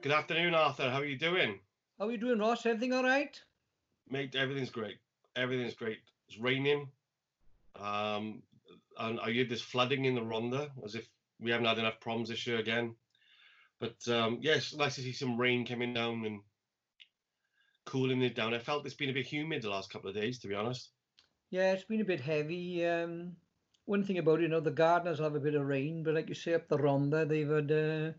Good afternoon, Arthur. How are you doing? How are you doing, Ross? Everything all right? Mate, everything's great. Everything's great. It's raining. Um, and I heard there's flooding in the Rhondda, as if we haven't had enough problems this year again. But yes, nice to see some rain coming down and cooling it down. I felt it's been a bit humid the last couple of days, to be honest. Yeah, it's been a bit heavy. One thing about it, the gardeners have a bit of rain, but like you say, up the Rhondda, they've had,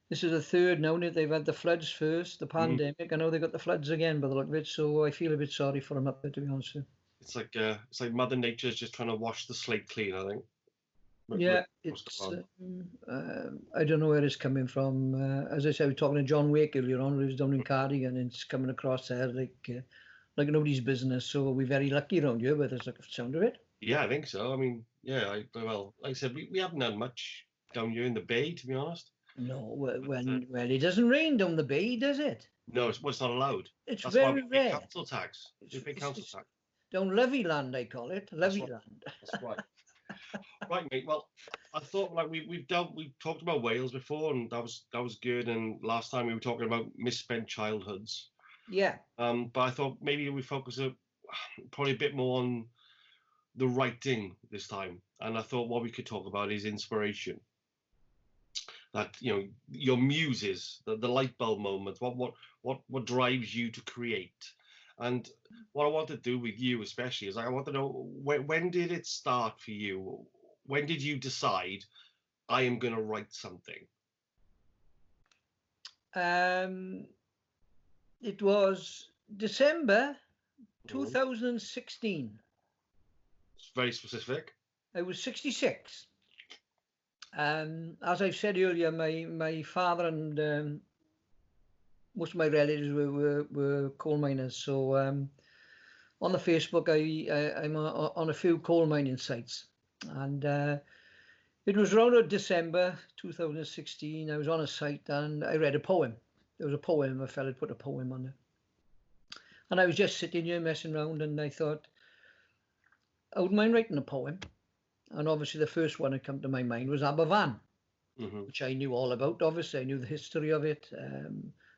this is the third now, they've had the floods first, the pandemic, I know they got the floods again by the look of it, so I feel a bit sorry for them up there, to be honest with you. It's like Mother Nature's just trying to wash the slate clean, I think. Yeah, I don't know where it's coming from. As I said, we were talking to John Wake earlier on, who was down in Cardigan, and it's coming across there like nobody's business. So we're very lucky around here, but there's like a sound of it. Yeah, I think so. I mean, yeah, well, like I said, we haven't had much down here in the bay, to be honest. No, well, it doesn't rain down the bay, does it? No, it's not allowed. It's That's very why we pay rare. council tax. We pay council tax. Down Levy land, I call it. Levy land. That's right. Right, mate. Well, I thought like we talked about Wales before, and that was good. And last time we were talking about misspent childhoods. Yeah. But I thought maybe we focus probably a bit more on the writing this time. And I thought what we could talk about is inspiration. That your muses, the light bulb moments, what drives you to create. And what I want to do with you especially is I want to know when did it start for you? When did you decide I am going to write something? It was December 2016. It's very specific. I was 66. As I've said earlier, my father and most of my relatives were coal miners. So on the Facebook, I'm on a few coal mining sites. And it was around December 2016. I was on a site and I read a poem. There was a poem, a fella had put a poem on there. And I was just sitting here messing around and I thought, I wouldn't mind writing a poem. And obviously the first one that came to my mind was Aberfan, which I knew all about. Obviously I knew the history of it,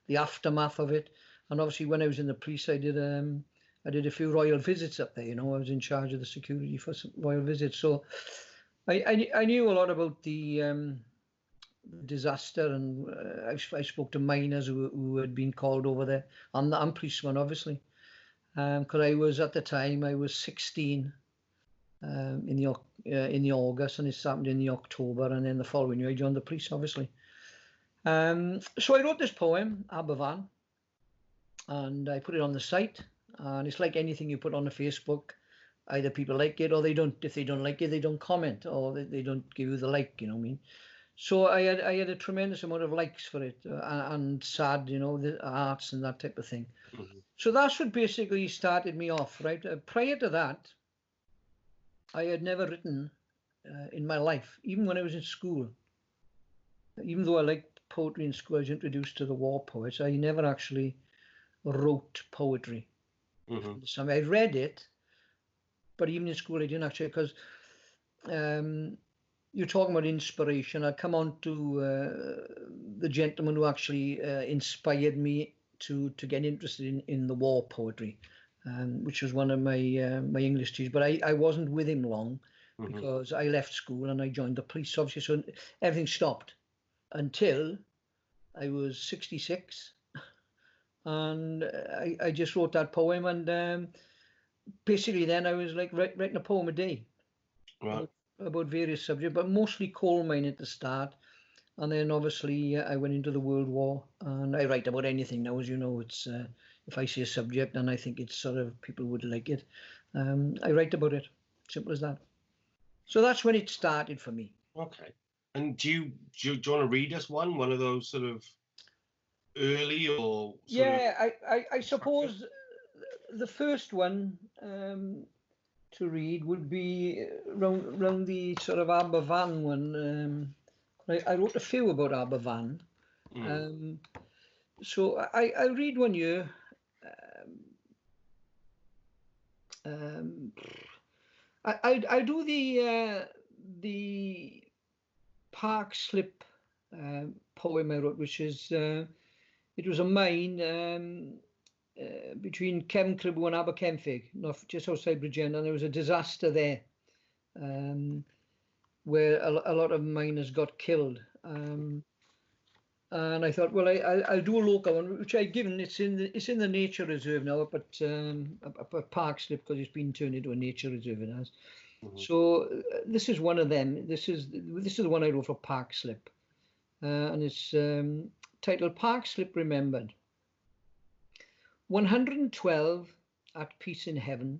the aftermath of it. And obviously when I was in the police, I did a few royal visits up there. I was in charge of the security for some royal visits. So I knew a lot about the disaster, and I spoke to miners who had been called over there, and policemen, obviously. Because I was, at the time, I was 16 in the August, and it happened in the October, and then the following year I joined the police, obviously. So I wrote this poem, Aberfan, and I put it on the site, and it's like anything you put on the Facebook. Either people like it or they don't. If they don't like it, they don't comment, or they don't give you the like, you know what I mean? So I had a tremendous amount of likes for it, and sad, the arts and that type of thing. So that's what basically started me off, right? Prior to that, I had never written in my life, even when I was in school. Even though I liked poetry in school, I was introduced to the war poets. I never actually wrote poetry. I read it, but even in school I didn't actually, because you're talking about inspiration. I come on to the gentleman who actually inspired me to get interested in the war poetry, which was one of my English teachers. But I wasn't with him long because I left school and I joined the police, obviously. So everything stopped until I was 66, and I just wrote that poem. And basically, then I was like writing a poem a day. Right. About various subjects, but mostly coal mine at the start. And then obviously I went into the World War, and I write about anything now, as you know. It's if I see a subject and I think it's sort of people would like it, I write about it. Simple as that. So that's when it started for me. Okay. And do you want to read us one of those sort of early or I suppose the first one to read would be round the sort of Aberfan one. I wrote a few about Aberfan. So I read one year. I do the Park Slip poem I wrote, which is, it was a mine between Cefn Cribw and Aberkenfig, just outside Bridgend, and there was a disaster there where a lot of miners got killed. And I thought, well, I'll do a local one, which I've given. It's in the nature reserve now, but a park slip, because it's been turned into a nature reserve. It has. So this is one of them. This is the one I wrote for Park Slip, and it's titled Park Slip Remembered. 112 at peace in heaven.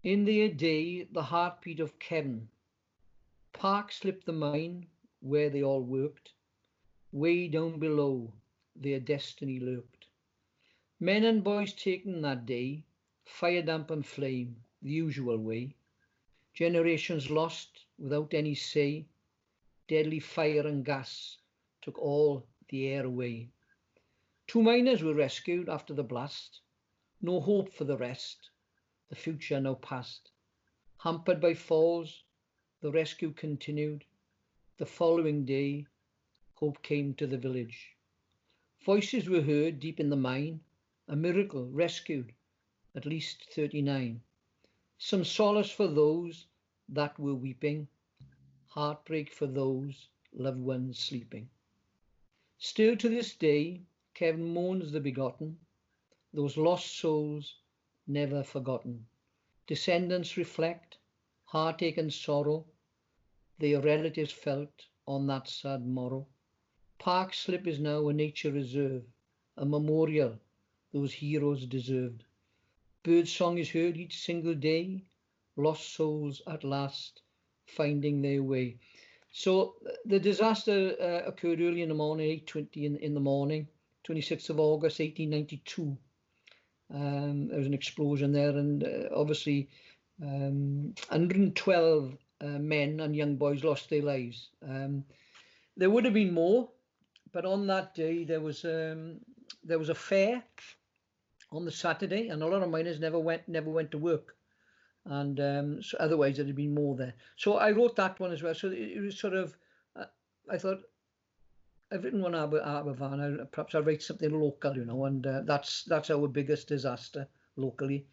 In their day, the heartbeat of Kevin. Park Slip the mine, where they all worked. Way down below, their destiny lurked. Men and boys taken that day, fire, damp and flame, the usual way. Generations lost without any say. Deadly fire and gas took all the air away. 2 miners were rescued after the blast. No hope for the rest, the future now past. Hampered by falls, the rescue continued. The following day, hope came to the village. Voices were heard deep in the mine. A miracle, rescued at least 39. Some solace for those that were weeping. Heartbreak for those loved ones sleeping. Still to this day, Kevin mourns the begotten. Those lost souls never forgotten. Descendants reflect heartache and sorrow their relatives felt on that sad morrow. Park Slip is now a nature reserve, a memorial those heroes deserved. Bird song is heard each single day, lost souls at last finding their way. So the disaster occurred early in the morning, 8:20 in the morning, 26th of August, 1892. There was an explosion there, and obviously 112 men and young boys lost their lives. There would have been more, but on that day there was a fair on the Saturday, and a lot of miners never went to work, and so otherwise there'd have been more there. So I wrote that one as well. So it was sort of, I thought, I've written one Aberfan, perhaps I'll write something local, and that's our biggest disaster locally.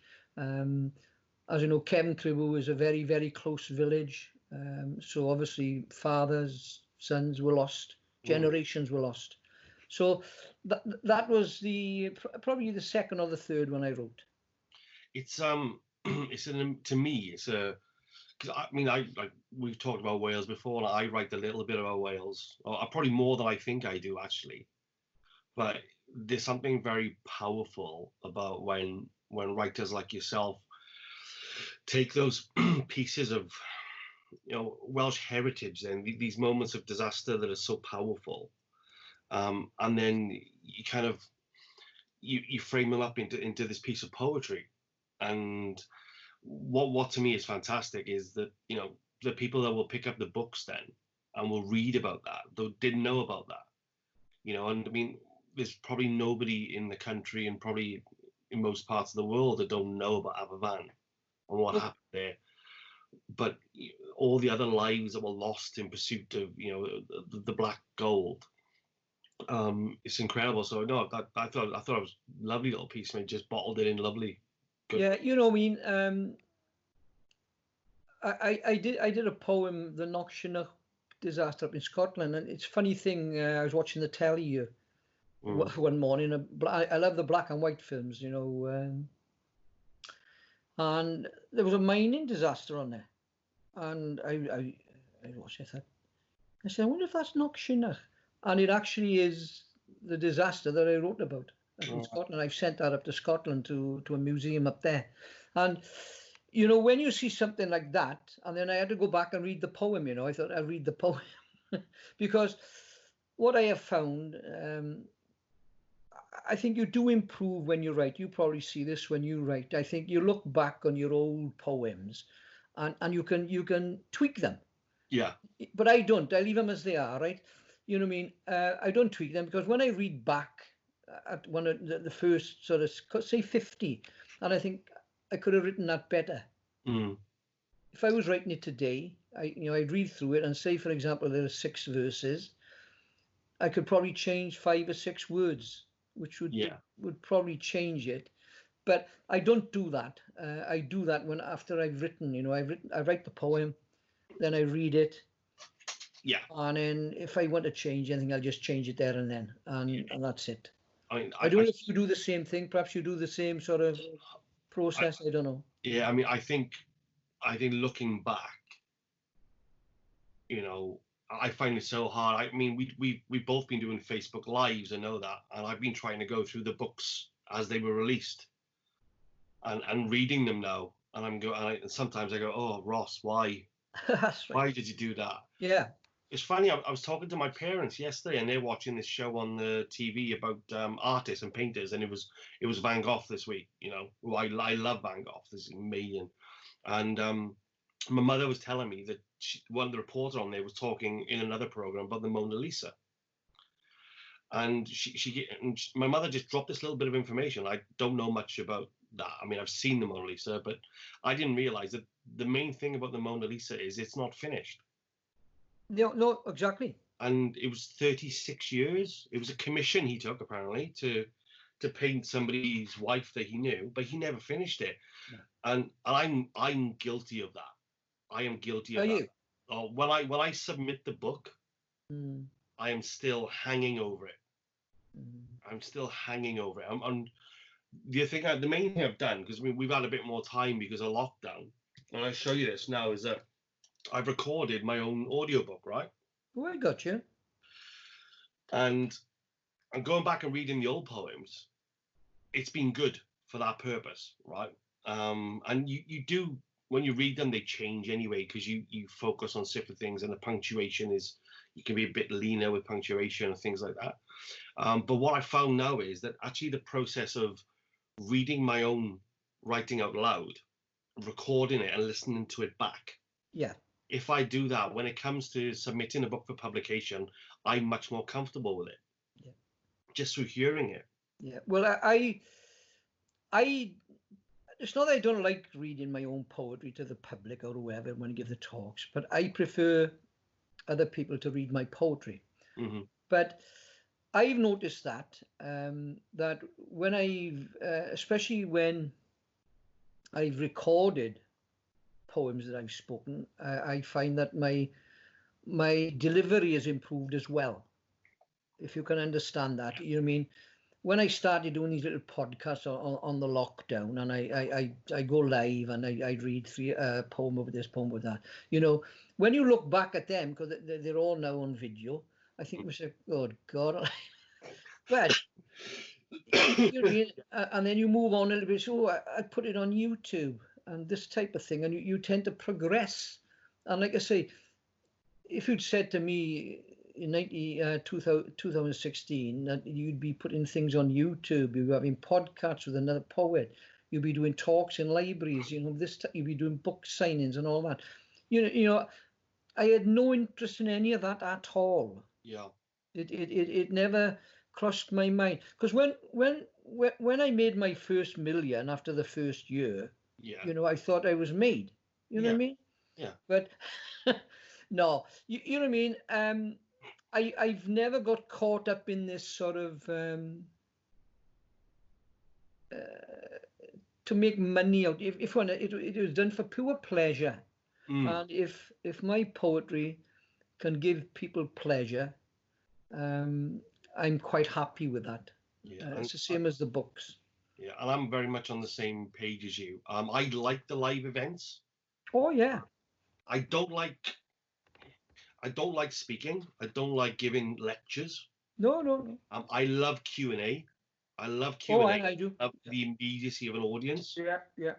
As you know, Cefn Cribw is a very, very close village. So obviously fathers, sons were lost, generations were lost. So that was probably the second or the third one I wrote. It's to me, it's a, because I mean, we've talked about Wales before, and I write a little bit about Wales, or probably more than I think I do actually. But there's something very powerful about when writers like yourself take those pieces of Welsh heritage and these moments of disaster that are so powerful, and then you kind of you frame them up into this piece of poetry. And what to me is fantastic is that the people that will pick up the books then and will read about that, they didn't know about that, and I mean, there's probably nobody in the country and probably in most parts of the world that don't know about Aberfan and what happened there. But all the other lives that were lost in pursuit of the black gold, it's incredible. So no, I thought it was a lovely little piece, and just bottled it in lovely. Good. Yeah, I mean, I did a poem, the Knockshannocks disaster up in Scotland, and it's a funny thing. I was watching the telly here one morning. I love the black and white films, and there was a mining disaster on there, and I watched it. I said, I wonder if that's Knockshannocks, and it actually is the disaster that I wrote about in Scotland. I've sent that up to Scotland to a museum up there, and when you see something like that, and then I had to go back and read the poem. I thought I'd read the poem because what I have found, I think you do improve when you write. You probably see this when you write. I think you look back on your old poems, and you can tweak them. Yeah. But I don't. I leave them as they are, right? You know what I mean? I don't tweak them, because when I read back at one of the first sort of, say 50, and I think I could have written that better. If I was writing it today, I'd read through it and say, for example, there are 6 verses, I could probably change 5 or 6 words, which would probably change it. But I don't do that. I do that when after I've written. I write the poem, then I read it. Yeah. And then if I want to change anything, I'll just change it there and then, and that's it. I don't know if you do the same thing. Perhaps you do the same sort of process. I don't know. Yeah, I mean, I think looking back, I find it so hard. I mean, we've both been doing Facebook Lives, I know that, and I've been trying to go through the books as they were released, and reading them now, and and sometimes I go, oh, Ross, why? That's right. Why did you do that? Yeah. It's funny. I was talking to my parents yesterday, and they're watching this show on the TV about artists and painters, and it was Van Gogh this week. Who I love Van Gogh. This is amazing, and my mother was telling me that one of the reporters on there was talking in another program about the Mona Lisa, and my mother just dropped this little bit of information. I don't know much about that. I mean, I've seen the Mona Lisa, but I didn't realize that the main thing about the Mona Lisa is it's not finished. No, exactly. And it was 36 years. It was a commission he took, apparently, to paint somebody's wife that he knew, but he never finished it. No. And I'm guilty of that. I am guilty of that. Are you? Oh, when I submit the book, I am still hanging over it. I'm still hanging over it. The main thing I've done, because we've had a bit more time because of lockdown, and I'll show you this now, is that I've recorded my own audiobook, right? Oh, I got you. And I'm going back and reading the old poems. It's been good for that purpose, right? And you do, when you read them, they change anyway, because you focus on different things, and the punctuation you can be a bit leaner with punctuation and things like that. But what I found now is that actually the process of reading my own writing out loud, recording it and listening to it back. Yeah. If I do that, when it comes to submitting a book for publication, I'm much more comfortable with it. Yeah. Just through hearing it. Yeah. Well, I it's not that I don't like reading my own poetry to the public or whoever when I give the talks, but I prefer other people to read my poetry. Mm-hmm. But I've noticed that that when especially when I've recorded poems that I've spoken, I find that my delivery has improved as well. If you can understand that, you know what I mean? When I started doing these little podcasts on the lockdown, and I go live and I read a poem over this, poem over that, when you look back at them, because they're all now on video, I think we say, oh God, but you know what I mean? And then you move on a little bit. So I put it on YouTube and this type of thing, and you tend to progress. And like I say, if you'd said to me in 2016 that you'd be putting things on YouTube, you'd be having podcasts with another poet, you'd be doing talks in libraries, you'd be doing book signings and all that. I had no interest in any of that at all. Yeah. It never crossed my mind, because when I made my first million after the first year, yeah, I thought I was made. You know what I mean? Yeah. But no, you know what I mean? I've never got caught up in this sort of to make money out. If it was done for pure pleasure, and if my poetry can give people pleasure, I'm quite happy with that. Yeah, it's the same as the books. Yeah, and I'm very much on the same page as you. I like the live events. Oh yeah. I don't like speaking. I don't like giving lectures. No. I love Q&A. I love Q&A. Oh, I do. I love the immediacy of an audience. Yeah.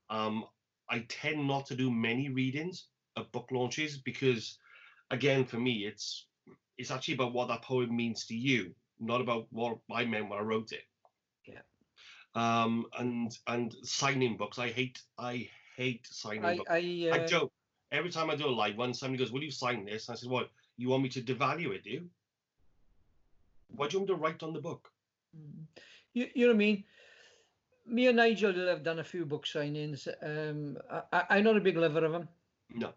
I tend not to do many readings of book launches because, again, for me, it's actually about what that poem means to you, not about what I meant when I wrote it. Yeah. And signing books, I hate signing books. I joke every time I do a live one. Somebody goes, "Will you sign this?" And I said, "What? You want me to devalue it? Do you? What do you want me to write on the book?" You know what I mean? Me and Nigel have done a few book signings. I'm not a big lover of them. No.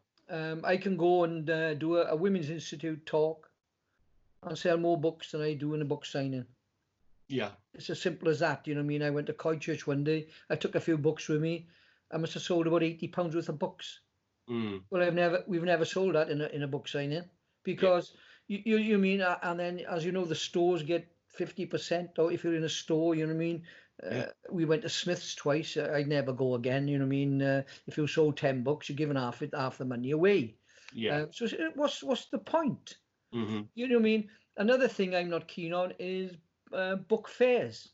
I can go and do a Women's Institute talk. and sell more books than I do in a book signing. Yeah. It's as simple as that. You know what I mean? I went to Coy Church one day. I took a few books with me. I must have sold about £80 worth of books. Mm. Well, we've never sold that in a book signing, because you mean, and then, as you know, the stores get 50%, or if you're in a store, you know what I mean. We went to Smith's twice. I'd never go again. You know what I mean. If you sold 10 books, you're giving half the money away. Yeah. So what's the point? Mm-hmm. You know what I mean. Another thing I'm not keen on is book fairs.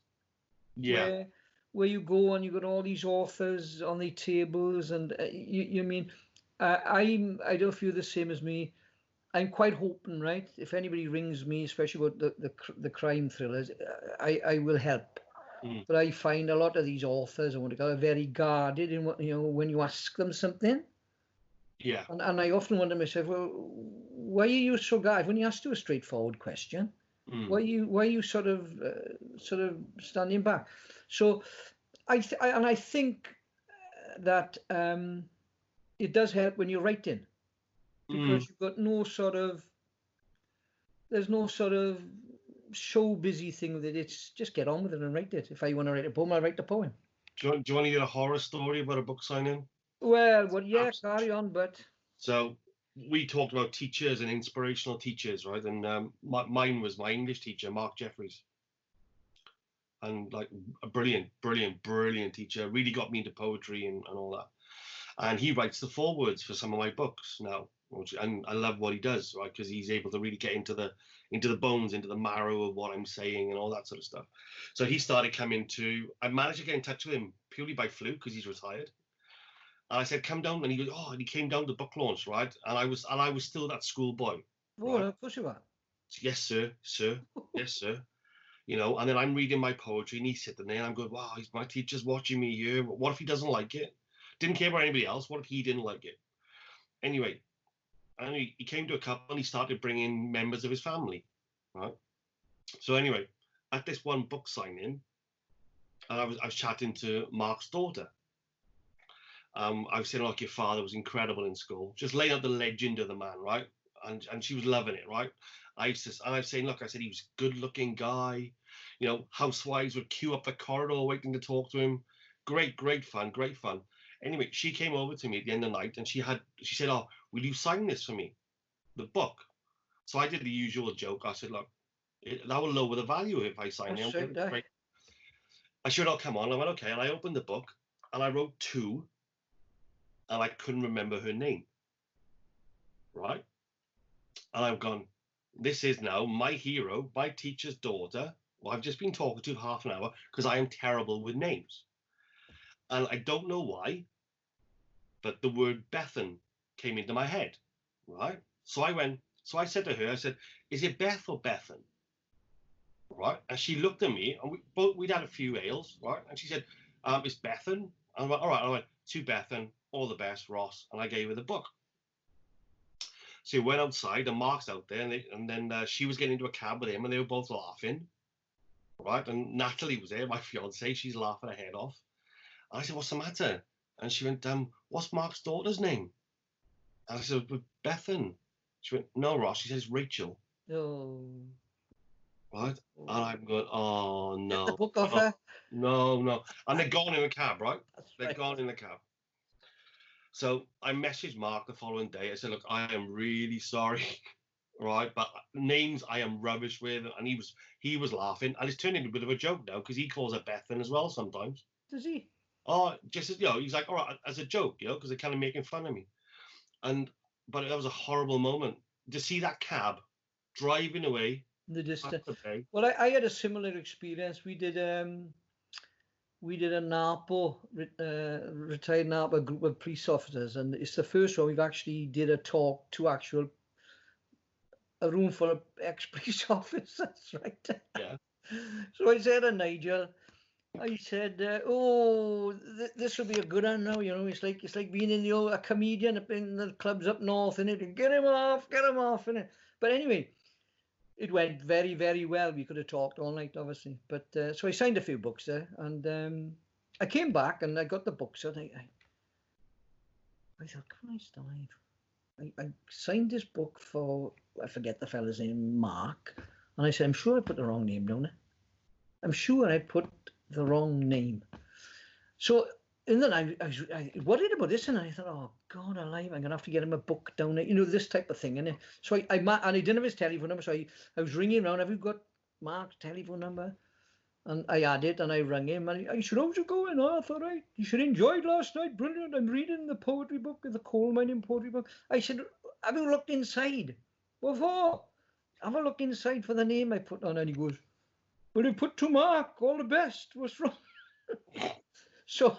Yeah. Where you go and you got all these authors on the tables, and you mean, I don't know if you're the same as me. I'm quite hoping, right? If anybody rings me, especially about the crime thrillers, I will help. Mm. But I find a lot of these authors, I want to go, are very guarded in what, when you ask them something. Yeah. And I often wonder myself, well, why are you so guarded when you ask you a straightforward question? Mm. Why are you sort of standing back? So I think that it does help when you're writing, because you've got there's no sort of show busy thing with it. It's just get on with it and write it. If I want to write a poem, I'll write the poem. Do you want to hear a horror story about a book signing? Well, yeah, carry on, but. So we talked about teachers and inspirational teachers, right? And mine was my English teacher, Mark Jeffries. And like a brilliant teacher, really got me into poetry and all that. And he writes the forewords for some of my books now, and I love what he does, right? Because he's able to really get into the bones, into the marrow of what I'm saying and all that sort of stuff. So he started coming to. I managed to get in touch with him purely by fluke because he's retired. And I said, "Come down," and he goes, "Oh," and he came down to the book launch, right? And I was still that schoolboy. Oh, right? Of course you are. Yes, sir. Yes, sir. And then I'm reading my poetry, and he's sitting there, and I'm going, "Wow, my teacher's watching me here. What if he doesn't like it? Didn't care about anybody else. What if he didn't like it?" Anyway, and he came to a couple, and he started bringing members of his family, right? So anyway, at this one book signing, and I was chatting to Mark's daughter. I was saying, like, your father was incredible in school, just laying out the legend of the man, right? And she was loving it, right? I was saying, look, I said he was a good-looking guy. Housewives would queue up the corridor waiting to talk to him. Great fun. Anyway, she came over to me at the end of the night, and she said, "Oh, will you sign this for me, the book?" So I did the usual joke. I said, "Look, that will lower the value if I sign it." Right. I said, "Oh, come on." I went, "Okay," and I opened the book, and I wrote 2. And I couldn't remember her name, right? And I've gone, this is now my hero, my teacher's daughter, who I've just been talking to half an hour because I am terrible with names. And I don't know why, but the word Bethan came into my head, right? So I said to her, I said, "Is it Beth or Bethan?" Right? And she looked at me, and we'd had a few ales, right? And she said, "It's Bethan." And I went, "All right." I went, "To Bethan, all the best, Ross." And I gave her the book. So he went outside, and Mark's out there, and then she was getting into a cab with him, and they were both laughing, right? And Natalie was there, my fiance. She's laughing her head off. And I said, "What's the matter?" And she went, "What's Mark's daughter's name?" And I said, "Bethan." She went, "No, Ross." She says, "Rachel." Oh. Right? And I'm going, "Oh, no." Get the book off her. No. And they're gone in the cab, right? They're right. gone in the cab. So I messaged Mark the following day. I said, "Look, I am really sorry." Right, but names I am rubbish with, and he was laughing, and it's turned into a bit of a joke now because he calls her Bethan as well sometimes. Does he? Oh, just as he's like, all right, as a joke, because they're kind of making fun of me. But that was a horrible moment to see that cab driving away in the distance. Okay. Well, I had a similar experience. We did a NAPO, retired NAPO group of police officers, and it's the first one we've actually did a talk to a room full of ex-police officers, right? Yeah. So I said to Nigel, I said, this will be a good one now. It's like being in a comedian up in the clubs up north, and it get him off, innit? But anyway, it went very, very well. We could have talked all night, obviously. But so I signed a few books there, and I came back and I got the books, and I thought, Christ alive. I signed this book for, I forget the fella's name, Mark. And I said, I'm sure I put the wrong name down there. I'm sure I put the wrong name. So and then I worried about this, and I thought, oh God alive, I'm gonna have to get him a book down there, you know, this type of thing, innit? So and I didn't have his telephone number, so I was ringing around. Have you got Mark's telephone number? And I had it, and I rang him, and I said, how's it going? Oh, I thought, right, you should enjoyed last night, brilliant. I'm reading the poetry book, the coal mining poetry book. I said, have you looked inside? What for? Have a look inside for the name I put on. And he goes, well, you put to Mark, all the best. What's wrong? So,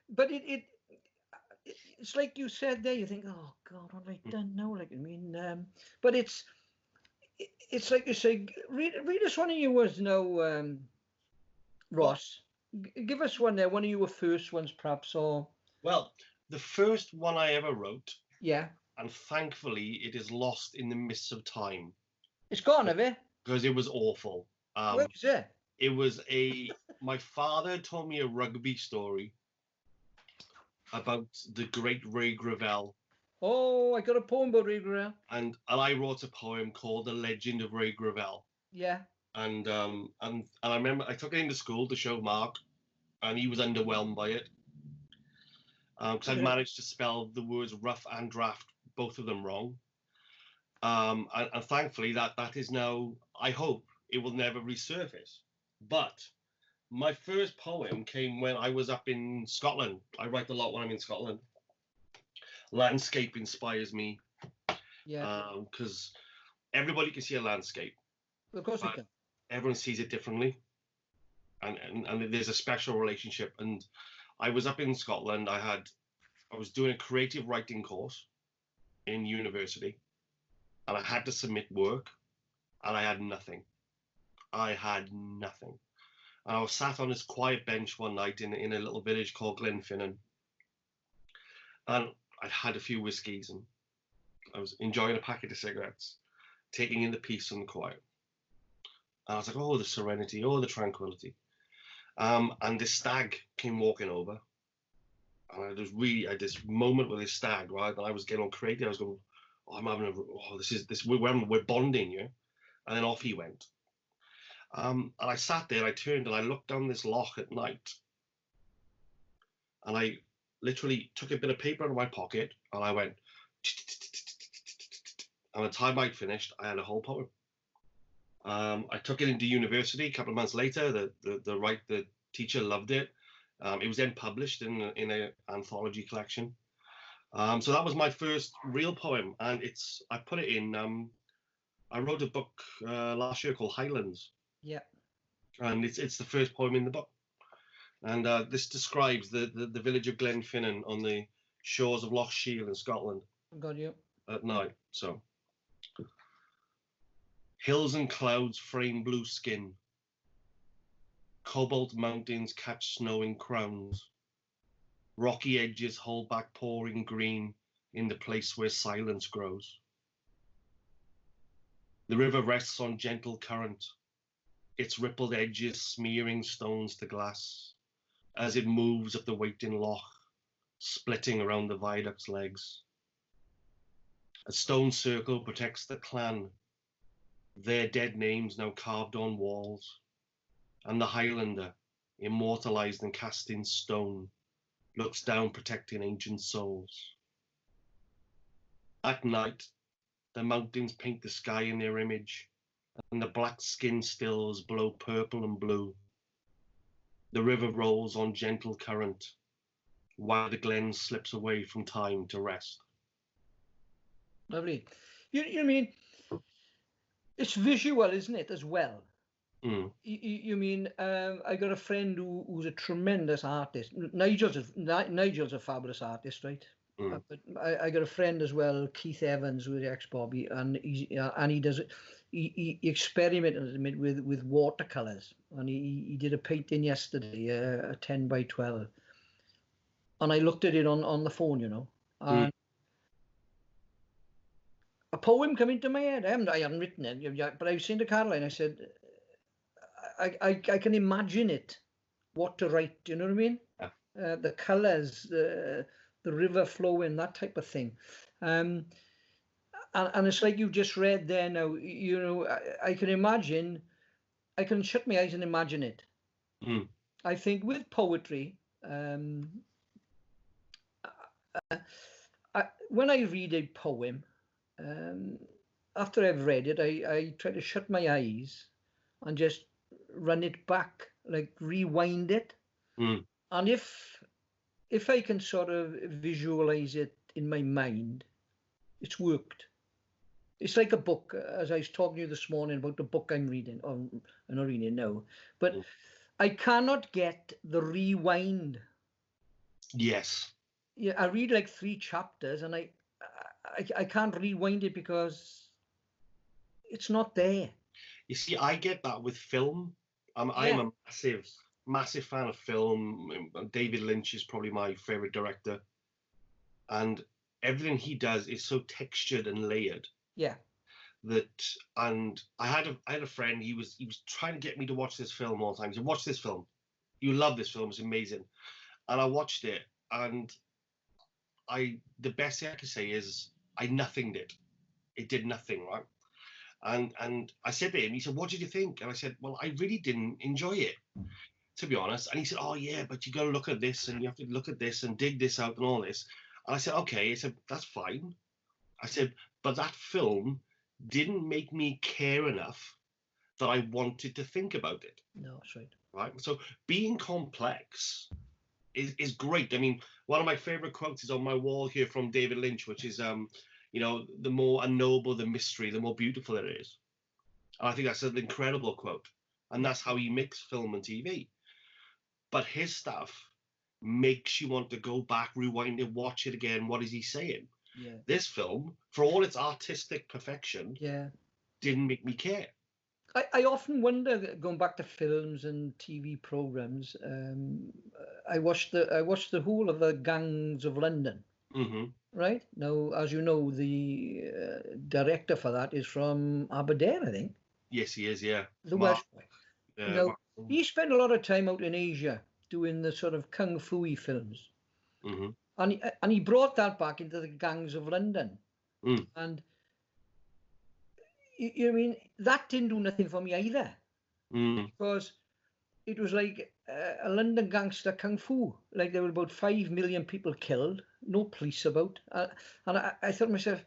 but it's like you said there, you think, oh God, what have I done now? Like, I mean, but it's like you say, read us one of yours now, Ross. Give us one there, one of your first ones, perhaps, or... Well, the first one I ever wrote, yeah, and thankfully it is lost in the mists of time. It's gone, have it? Because it was awful. What was it? It was my father told me a rugby story about the great Ray Gravel. Oh, I got a poem about Ray Gravel. And I wrote a poem called The Legend of Ray Gravel. Yeah. And I remember I took it into school to show Mark, and he was underwhelmed by it. Because I'd managed to spell the words rough and draft, both of them wrong. And thankfully that is now, I hope it will never resurface. But my first poem came when I was up in Scotland. I write a lot when I'm in Scotland. Landscape inspires me. Yeah. Because everybody can see a landscape. Of course they can. Everyone sees it differently. And there's a special relationship. And I was up in Scotland. I was doing a creative writing course in university. And I had to submit work. And I had nothing. And I was sat on this quiet bench one night in a little village called Glenfinnan. And I'd had a few whiskies and I was enjoying a packet of cigarettes, taking in the peace and the quiet. And I was like, oh, the serenity, oh, the tranquility. And this stag came walking over. And I had this moment with this stag, right? And I was getting all creative. I was going, oh, I'm having we're bonding, yeah? And then off he went. And I sat there, I turned and I looked down this loch at night. And I literally took a bit of paper out of my pocket and I went, and by the time I'd finished, I had a whole poem. I took it into university a couple of months later. The teacher loved it. It was then published in an anthology collection. So that was my first real poem, and I put it in. I wrote a book last year called Highlands. Yeah. And it's the first poem in the book. And this describes the village of Glenfinnan on the shores of Loch Shiel in Scotland. Got you. At night. So, hills and clouds frame blue skin. Cobalt mountains catch snow in crowns. Rocky edges hold back pouring green in the place where silence grows. The river rests on gentle current, its rippled edges smearing stones to glass as it moves up the waiting loch, splitting around the viaduct's legs. A stone circle protects the clan, their dead names now carved on walls, and the Highlander, immortalized and cast in stone, looks down protecting ancient souls. At night, the mountains paint the sky in their image, and the black skin stills blow purple and blue. The river rolls on gentle current, while the glen slips away from time to rest. Lovely. You mean, it's visual, isn't it, as well? Mm. You mean, I got a friend who's a tremendous artist. Nigel's a fabulous artist, right? Mm. But I got a friend as well, Keith Evans, with ex-Bobby, and he does it. He experimented with watercolors, and he did a painting yesterday, a 10 by 12, and I looked at it on the phone, you know, and a poem came into my head. I haven't written it, but I was saying to Caroline, I said, I can imagine it, what to write. Do you know what I mean? Yeah. The colors, the river flowing, that type of thing. and it's like you just read there now. You know, I can imagine. I can shut my eyes and imagine it. Mm. I think with poetry, when I read a poem, after I've read it, I try to shut my eyes and just run it back, like rewind it. Mm. And if I can sort of visualize it in my mind, it's worked. It's like a book, as I was talking to you this morning about the book I'm reading, or I'm not reading it now, but Mm. I cannot get the rewind. Yes. Yeah, I read like 3 chapters and I can't rewind it because it's not there. You see, I get that with film. I'm Yeah, a massive fan of film. David Lynch is probably my favorite director, and everything he does is so textured and layered yeah, that. And I had a friend. He was trying to get me to watch this film all the time. He said, "Watch this film. You love this film. It's amazing." And I watched it, and the best thing I can say is I nothinged it. It did nothing, right? And I said to him, he said, "What did you think?" And I said, "Well, I really didn't enjoy it, to be honest." And he said, "Oh yeah, but you got to look at this and you have to look at this and dig this out and all this." And I said, "Okay." I said, "That's fine." I said, "But that film didn't make me care enough that I wanted to think about it." no, that's right. Right. So being complex is great. I mean, one of my favorite quotes is on my wall here from David Lynch, which is, you know, the more unknowable the mystery, the more beautiful it is. And I think that's an incredible quote. And Yeah, that's how he makes film and TV. But his stuff makes you want to go back, rewind it, watch it again. What is he saying? yeah, This film, for all its artistic perfection, yeah. didn't make me care. I often wonder, going back to films and TV programs. I watched the whole of the Gangs of London. Hmm. Right now, as you know, the director for that is from Aberdeen, I think, Yes, he is. Yeah, the Mark. Welsh boy. Now, Mark. he spent a lot of time out in Asia doing the sort of kung fu films, Hmm. and he brought that back into the Gangs of London. Mm. And you know, I mean, that didn't do nothing for me either, Mm. because it was like a London gangster kung fu. Like there were about 5 million people killed, no police about, and I thought to myself,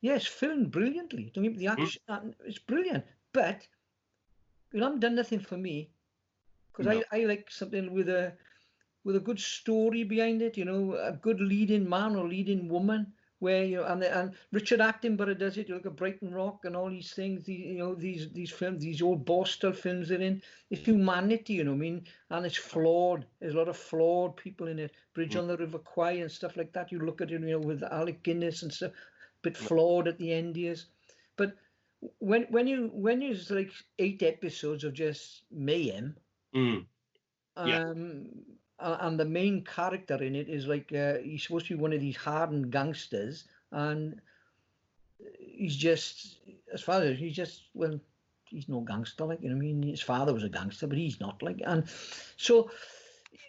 yes, filmed brilliantly. Don't get the Mm. action; it's brilliant. But you haven't done nothing for me, because No. I like something with a good story behind it. You know, a good leading man or leading woman. Where you know, and Richard Attenborough does it. You look at Brighton Rock and all these things. You know, these films, these old Borstal films they're in. It's humanity, you know. What I mean, and it's flawed. There's a lot of flawed people in it. Bridge Mm. on the River Kwai and stuff like that. You look at it, you know, with Alec Guinness and stuff. Bit No. flawed at the end, years. But when you like 8 episodes of just mayhem, Mm. Yeah. um, and the main character in it is like he's supposed to be one of these hardened gangsters, and he's just, as far as he's just, well, he's no gangster, like, you know what I mean. His father was a gangster, but he's not, like. And so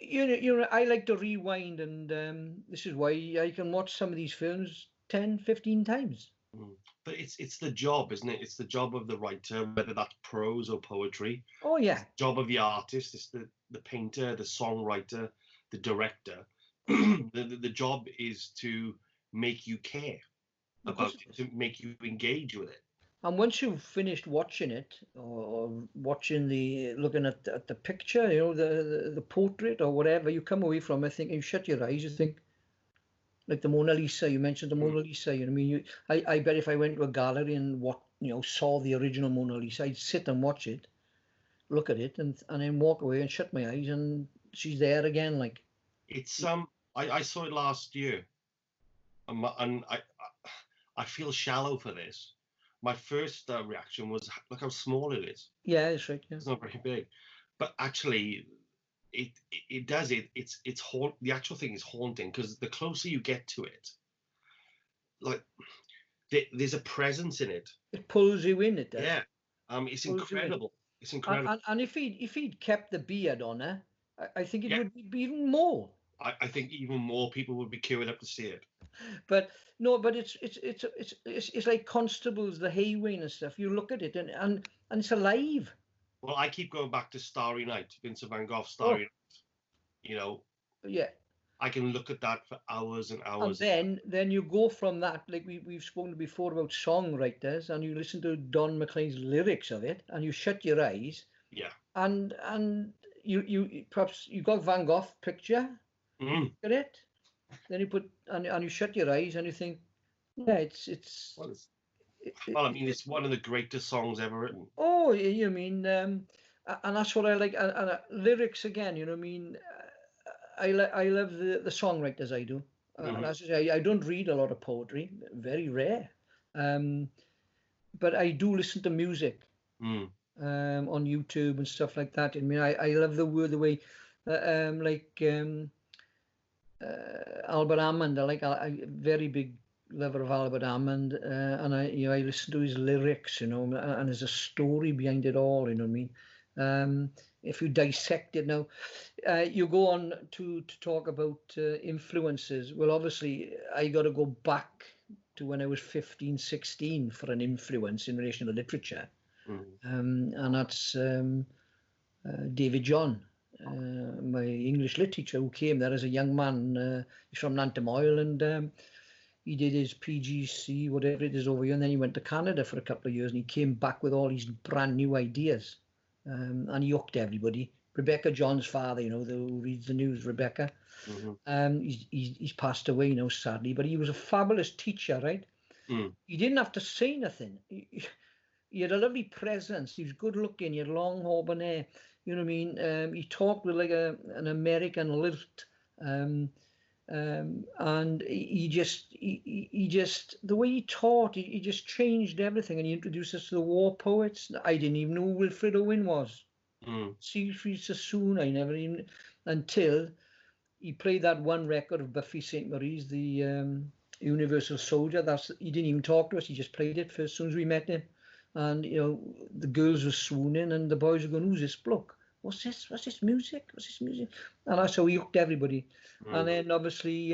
you know, I like to rewind, and this is why I can watch some of these films 10, 15 times. Mm. But it's the job, isn't it? It's the job of the writer, whether that's prose or poetry. Oh It's yeah, the job of the artist. It's the painter, the songwriter, the director. The job is to make you care of course about it it, is. to make you engage with it. And once you've finished watching it, or watching looking at the picture, you know, the portrait or whatever, you come away from it thinking, you shut your eyes, you think, like the Mona Lisa. You mentioned the Mm. Mona Lisa. You know, what I mean, I bet if I went to a gallery and saw the original Mona Lisa, I'd sit and watch it, look at it, and then walk away and shut my eyes, and she's there again. Like, It's I saw it last year, and I feel shallow for this. My first reaction was, look how small it is. yeah, it's right. Yeah, It's not very big, but actually, it does it. It's the actual thing is haunting because the closer you get to it, like there's a presence in it. it pulls you in. It does. Yeah, it's Pulls you in. incredible. It's incredible. And if he'd kept the beard on her, I think it Yeah, would be even more. I think even more people would be queuing up to see it. But no, but it's like Constables, the Hayway and stuff. You look at it and it's alive. Well, I keep going back to Starry Night, Vincent van Gogh, Oh, Starry Night. You know, yeah. I can look at that for hours and And hours. then you go from that, like we've spoken before about songwriters, and you listen to Don McLean's lyrics of it, and you shut your eyes, Yeah. and you perhaps you got Van Gogh picture, Mm. get it, then you put and you shut your eyes and you think, yeah, it's Well, I mean, it's one of the greatest songs ever written. oh, you mean, and that's what I like, and lyrics again, you know, what I mean, I love the songwriters, I do, and as I say, I don't read a lot of poetry, very rare, but I do listen to music Mm. on YouTube and stuff like that. I mean, I love the way, like Albert Hammond. I like I very big lover of Albert Hammond, and I listen to his lyrics, you know, and there's a story behind it all. You know what I mean? If you dissect it now, you go on to talk about influences. Well, obviously, I got to go back to when I was 15, 16 for an influence in relation to literature. And that's David John, my English lit teacher, who came there as a young man. He's from Nantymoyle, and he did his PGC, whatever it is, over here, and then he went to Canada for a couple of years, and he came back with all these brand new ideas, and he hooked everybody. Rebecca John's father, you know, who reads the news, Rebecca, he's passed away now, sadly, but he was a fabulous teacher, right? He didn't have to say nothing. He had a lovely presence. He was good looking. He had long auburn hair. You know what I mean? He talked with like an American lilt, and he just the way he taught, he just changed everything. And he introduced us to the war poets. I didn't even know who Wilfred Owen was. Siegfried Sassoon. I never even, until he played that one record of Buffy St. Marie's, the Universal Soldier. He didn't even talk to us. He just played it as soon as we met him. And, you know, the girls were swooning and the boys were going, who's this bloke? What's this? What's this music? What's this music? And that's how he hooked everybody. And then obviously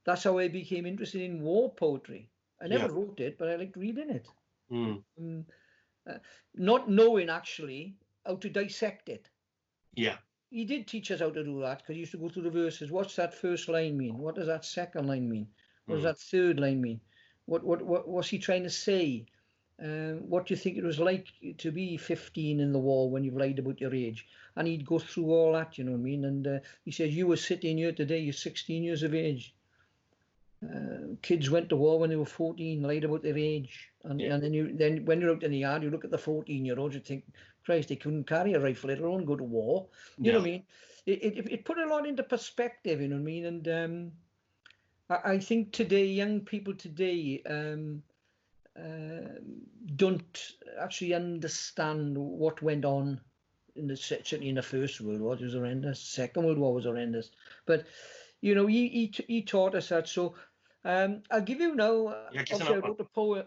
that's how I became interested in war poetry. I never wrote it, but I liked reading it. Not knowing actually how to dissect it. Yeah. He did teach us how to do that, because he used to go through the verses. What's that first line mean? What does that second line mean? What does that third line mean? What's he trying to say? What do you think it was like to be 15 in the war when you've lied about your age? And he'd go through all that, you know what I mean? And he says, you were sitting here today, you're 16 years of age. Kids went to war when they were 14, lied about their age. And then when you're out in the yard, you look at the 14-year-olds, you think, Christ, they couldn't carry a rifle, let alone go to war. You know what I mean? It put a lot into perspective, you know what I mean? And I think today, young people today, don't actually understand what went on certainly in the First World War. It was horrendous. Second World War was horrendous. But you know, he taught us that. So I'll give you now. Obviously,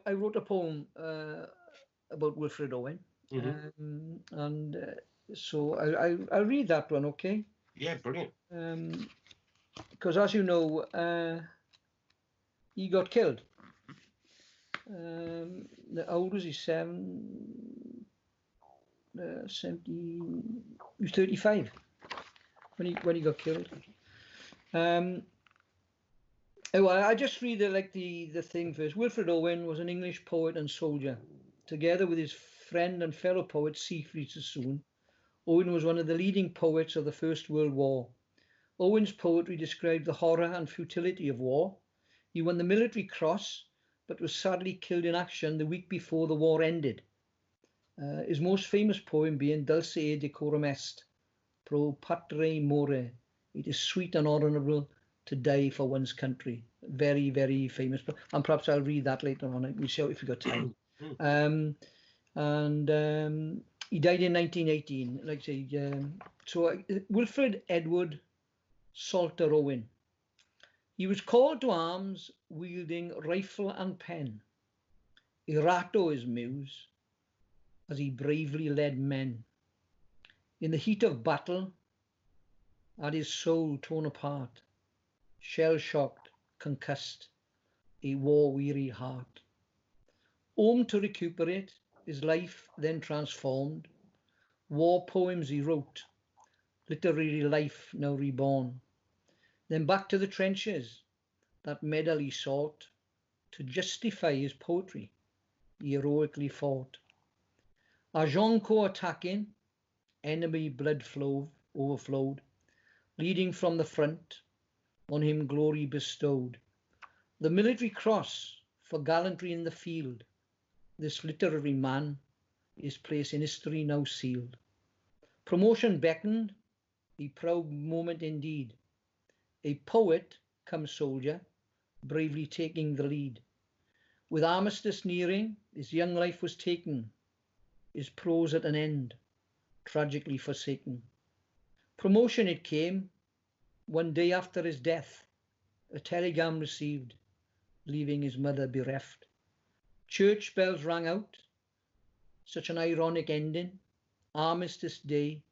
I wrote a poem about Wilfred Owen, and so I'll read that one. Okay. Yeah, brilliant. Because as you know, he got killed. How old was he? 70. He was 35 when he got killed. Well, I just read the thing first. Wilfred Owen was an English poet and soldier. Together with his friend and fellow poet Siegfried Sassoon, Owen was one of the leading poets of the First World War. Owen's poetry described the horror and futility of war. He won the Military Cross, but was sadly killed in action the week before the war ended. His most famous poem being Dulce decorum est, pro patre more. It is sweet and honourable to die for one's country. Very, very famous. And perhaps I'll read that later on. We'll show if we've got time. He died in 1918. Like I say, Wilfred Edward Salter Owen. He was called to arms wielding rifle and pen. Erato his muse, as he bravely led men. In the heat of battle, had his soul torn apart, shell-shocked, concussed, a war-weary heart. Home to recuperate, his life then transformed. War poems he wrote, literary life now reborn. Then back to the trenches, that medal he sought. To justify his poetry, he heroically fought. Agincourt attacking, enemy blood flow overflowed, leading from the front, on him glory bestowed. The military cross for gallantry in the field. This literary man, his place in history now sealed. Promotion beckoned, a proud moment indeed. A poet come soldier, bravely taking the lead. With armistice nearing, his young life was taken, his prose at an end, tragically forsaken. Promotion it came, one day after his death, a telegram received, leaving his mother bereft. Church bells rang out, such an ironic ending, armistice day,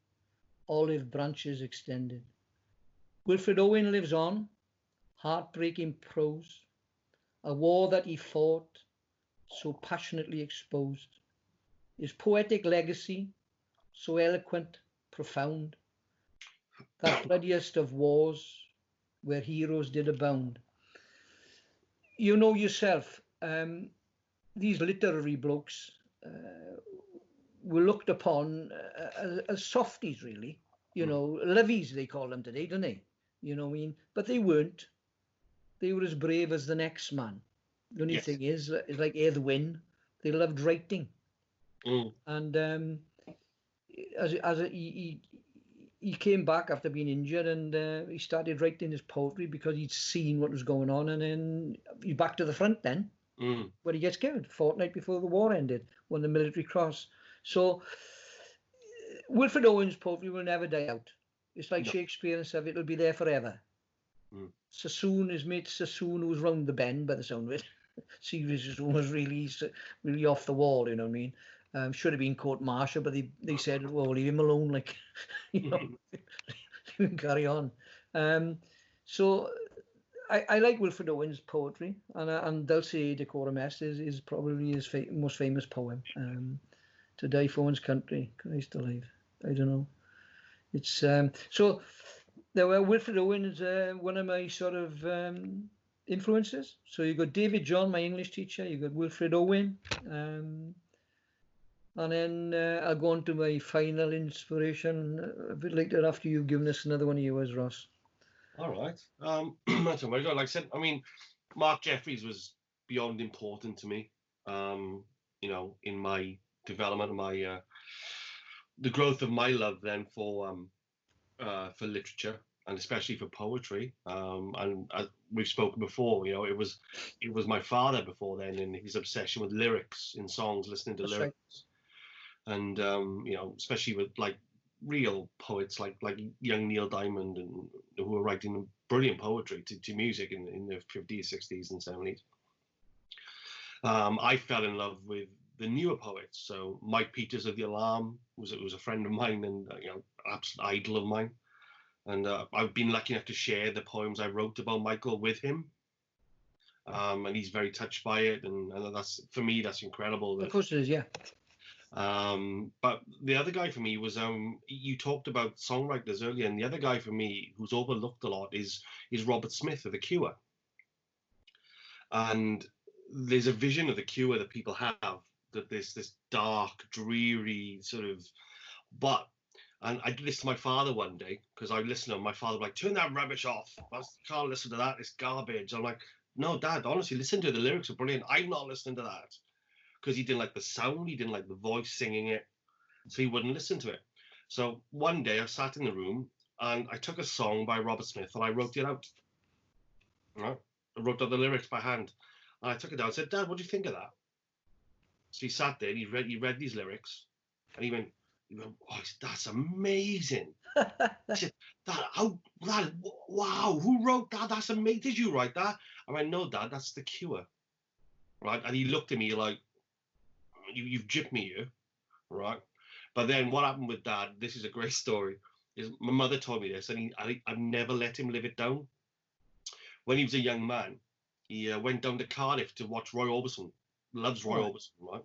olive branches extended. Wilfred Owen lives on, heartbreaking prose, a war that he fought, so passionately exposed. His poetic legacy, so eloquent, profound, that bloodiest of wars, where heroes did abound. You know yourself, these literary blokes were looked upon as softies, really. You know, levies they call them today, don't they? You know what I mean? But they weren't. They were as brave as the next man. The only thing is, it's like Edwin, they loved writing. And he came back after being injured, and he started writing his poetry because he'd seen what was going on, and then he's back to the front then, where he gets killed, fortnight before the war ended, won the Military Cross. So Wilfred Owen's poetry will never die out. It's like Shakespeare and stuff, it'll be there forever. Sassoon, his mate Sassoon, who was round the bend by the sound of it. Serious Sassoon was really off the wall, you know what I mean? Should have been court-martial, but they said, well, leave him alone, like, you know, leave him carry on. So I like Wilfred Owen's poetry, and Dulce Decorum Est is probably his most famous poem. To Die for One's Country, Christ alive. I don't know. It's so there were Wilfred Owen is one of my sort of influences. So you got David John, my English teacher. You got Wilfred Owen. And then I'll go on to my final inspiration a bit later after you've given us another one of yours, Ross. All right. That's very good. Like I said, I mean, Mark Jeffries was beyond important to me. You know, in my development, my the growth of my love then for literature, and especially for poetry. And as we've spoken before, you know, it was my father before then, and his obsession with lyrics in songs, listening to lyrics. Right. And you know, especially with like real poets like young Neil Diamond, and who were writing brilliant poetry to music in the 50s, 60s, and 70s. I fell in love with the newer poets. So Mike Peters of The Alarm was a friend of mine, and you know, absolute idol of mine. And I've been lucky enough to share the poems I wrote about Michael with him. And he's very touched by it, and that's, for me, that's incredible. Of course it is, yeah. But the other guy for me was, you talked about songwriters earlier, and the other guy for me who's overlooked a lot is Robert Smith of The Cure. And there's a vision of The Cure that people have, that this dark, dreary sort of, and I did this to my father one day, because I listened to him. My father was like, turn that rubbish off. I can't listen to that. It's garbage. I'm like, no, Dad, honestly, listen to it. The lyrics are brilliant. I'm not listening to that. Because he didn't like the sound. He didn't like the voice singing it. So he wouldn't listen to it. So one day I sat in the room and I took a song by Robert Smith and I wrote it out. Right? I wrote out the lyrics by hand. And I took it down and said, Dad, what do you think of that? So he sat there and he read these lyrics, and he went, oh, that's amazing. He said, wow, who wrote that? That's amazing. Did you write that? I went, no, Dad, that's The Cure. Right? And he looked at me like, you've gypped me here. Right? But then what happened with Dad, this is a great story, is my mother told me this, and I've never let him live it down. when he was a young man, he went down to Cardiff to watch Roy Orbison. Loves Roy Orbison, right?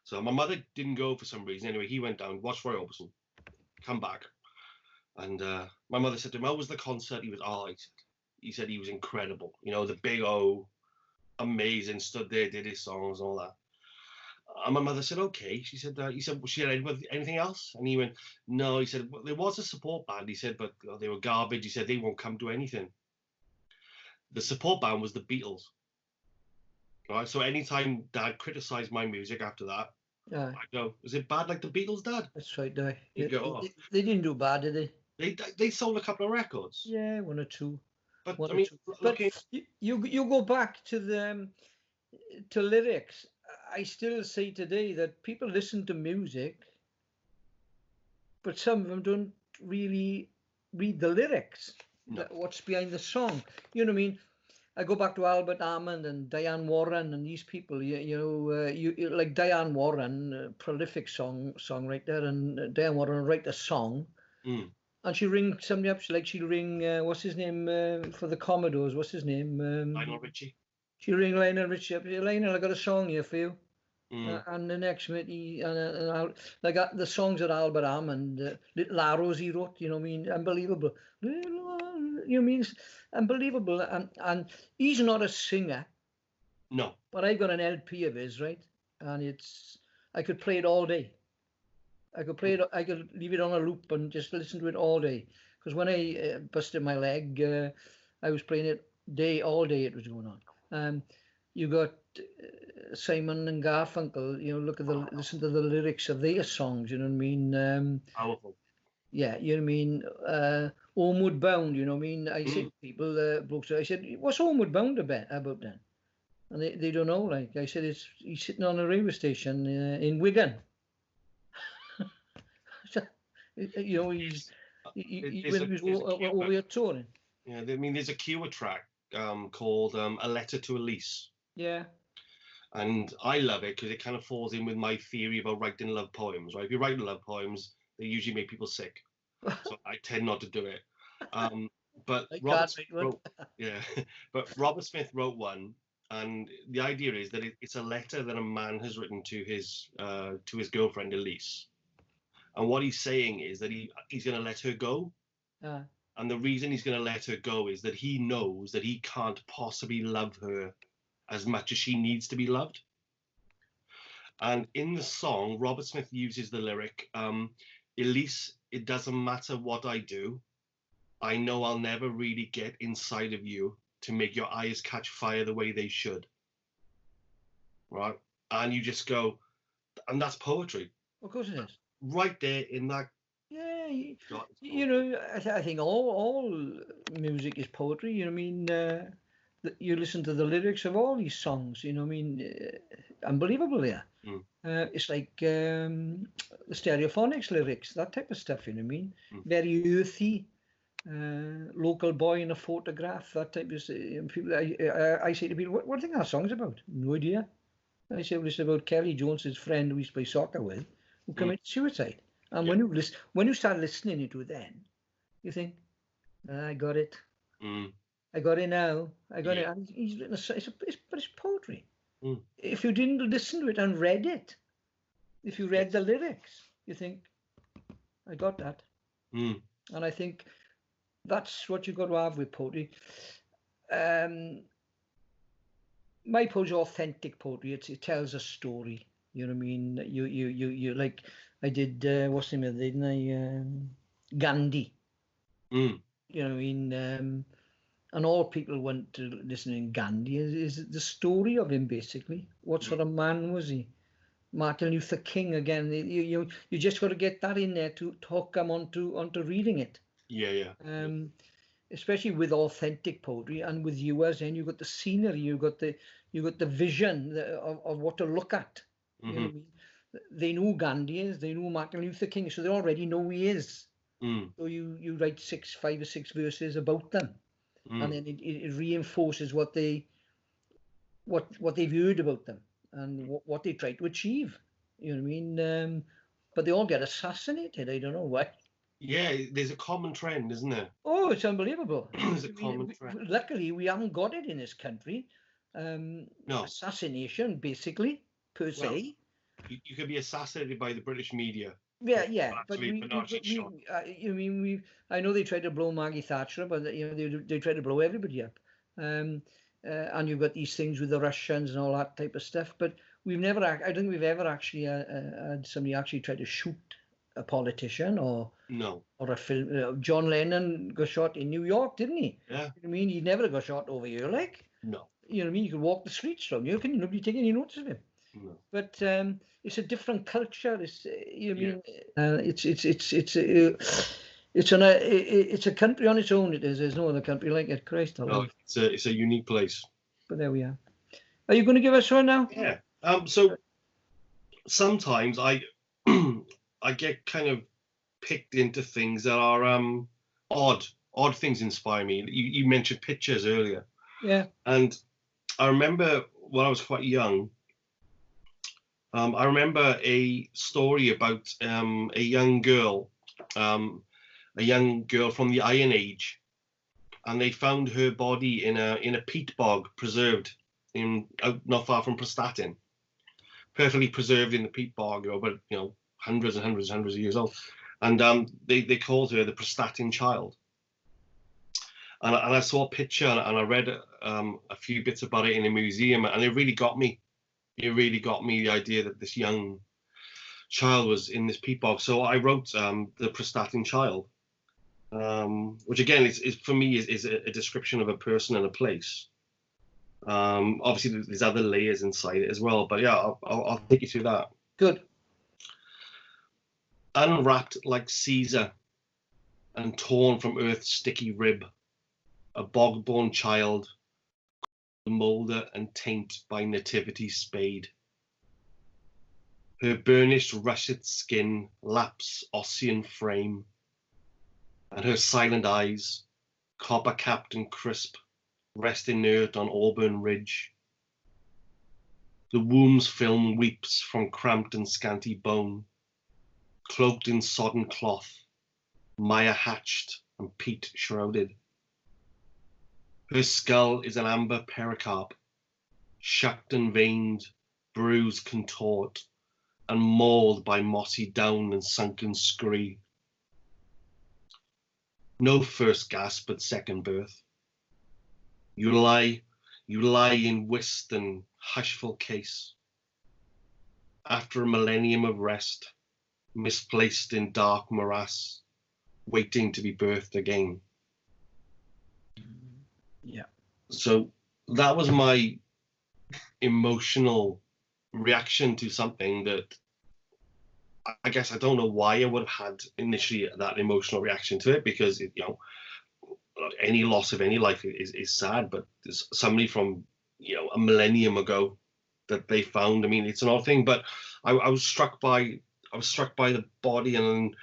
So my mother didn't go for some reason. Anyway, he went down, watched Roy Orbison, come back. And my mother said to him, how was the concert? He was, he said he was incredible. You know, the big O, amazing, stood there, did his songs and all that. And my mother said, okay. She said, he said, was she anything else? And he went, no. He said, well, there was a support band. He said, but they were garbage. He said, they won't come to anything. The support band was the Beatles. Right. So anytime Dad criticised my music after that, I go, is it bad like the Beatles, Dad? That's right, Dad. They didn't do bad, did they? They sold a couple of records. Yeah, one or two. But one I mean, but you go back to lyrics. I still say today that people listen to music, but some of them don't really read the lyrics. No. What's behind the song? You know what I mean? I go back to Albert Hammond and Diane Warren and these people. You like Diane Warren, prolific songwriter, and Diane Warren write a song, and she'll ring somebody up. She'll ring what's his name for the Commodores? What's his name? Lionel Richie. She'll ring Lionel Richie up. Lionel, I got a song here for you. And the next minute, the songs that Albert Hammond, Little Arrows he wrote. You know what I mean? Unbelievable. You mean unbelievable, and he's not a singer. No. But I got an LP of his, right, and I could play it all day. I could play it. I could leave it on a loop and just listen to it all day. Because when I busted my leg, I was playing it all day. It was going on. You got Simon and Garfunkel. You know, listen to the lyrics of their songs. You know what I mean? Powerful. Yeah, you know what I mean. Homeward Bound, you know what I mean? I said to people, blokes, I said, what's Homeward Bound about then? And they don't know. Like I said, he's sitting on a railway station in Wigan. You know, when he was over here touring. Yeah, I mean, there's a Cure track called A Letter to Elise. Yeah. And I love it because it kind of falls in with my theory about writing love poems, right? If you write love poems, they usually make people sick. So I tend not to do it. But Robert Smith wrote one, and the idea is that it's a letter that a man has written to his girlfriend Elise, and what he's saying is that he's going to let her go, and the reason he's going to let her go is that he knows that he can't possibly love her as much as she needs to be loved. And in the song, Robert Smith uses the lyric, Elise, it doesn't matter what I do. I know I'll never really get inside of you to make your eyes catch fire the way they should. Right? And you just go, and that's poetry. Of course it is. Right there in that. Yeah, you know, I think all music is poetry. You know what I mean? You listen to the lyrics of all these songs. You know what I mean? Unbelievable, yeah. It's like the Stereophonics lyrics, that type of stuff. You know what I mean? Very earthy. Local boy in a photograph, that type of people. I say to people, what do you think that song's about? No idea. I say, well, it's about Kelly Jones's friend who we used to play soccer with, who committed suicide. And when you start listening to it, then you think, I got it. I got it now. I got it. And he's written but it's poetry. If you didn't listen to it and read it, if you read the lyrics, you think, I got that. And I think that's what you've got to have with poetry. My poetry is authentic poetry. It tells a story. You know what I mean? You like I did. What's the name of it? Didn't I? Gandhi. You know what I mean? And all people want to listen to Gandhi is the story of him, basically. What sort of man was he? Martin Luther King again. You just got to get that in there to hook them onto reading it. Yeah. Especially with authentic poetry, and with yours, and you got the scenery, you got the vision of what to look at. You know what I mean? They know Gandhi is, they know Martin Luther King, so they already know who he is. So you write 5 or 6 verses about them, and then it reinforces what they've heard about them and what they try to achieve. You know what I mean? But they all get assassinated. I don't know why. Yeah, there's a common trend, isn't there? Oh, it's unbelievable. There's a common trend. Luckily, we haven't got it in this country. No. Assassination, basically, per Well, se. you could be assassinated by the British media. Yeah, but not actually shot. I know they tried to blow Maggie Thatcher up, but they tried to blow everybody up. And you've got these things with the Russians and all that type of stuff. But I don't think we've ever actually had somebody actually try to shoot a politician or a film. John Lennon got shot in New York, didn't he? Yeah. You know what I mean, he never got shot over here, like. No. You know what I mean? You could walk the streets around here, nobody take any notice of him. No. But it's a different culture. It's it's a country on its own. It is. There's no other country like it. Christ alone. No, it's a unique place. But there we are. Are you going to give us one now? Yeah. So sometimes I I get kind of picked into things that are odd things inspire me. You mentioned pictures earlier. Yeah. And I remember when I was quite young. I remember a story about a young girl from the Iron Age, and they found her body in a peat bog, preserved not far from Prestatyn, perfectly preserved in the peat bog, but hundreds and hundreds of years old, and they called her the Prestatyn child. And I saw a picture and I read a few bits about it in a museum, and it really got me. It really got me, the idea that this young child was in this peat bog. So I wrote the Prestatyn child, which again is for me is a description of a person and a place. Obviously, there's other layers inside it as well, but yeah, I'll take you through that. Good. Unwrapped like Caesar and torn from earth's sticky rib, a bog-born child, moulder and taint by nativity spade. Her burnished russet skin laps Ossian frame, and her silent eyes, copper-capped and crisp, rest inert on auburn ridge. The womb's film weeps from cramped and scanty bone, cloaked in sodden cloth, mire hatched and peat shrouded. Her skull is an amber pericarp, shucked and veined, bruised contort, and mauled by mossy down and sunken scree. No first gasp, but second birth. You lie in whist and hushful case. After a millennium of rest, misplaced in dark morass, waiting to be birthed again. Yeah. So that was my emotional reaction to something that I guess I don't know why I would have had initially that emotional reaction to it, because any loss of any life is sad, but there's somebody from a millennium ago that they found. I mean, it's an odd thing, but I was struck by the body and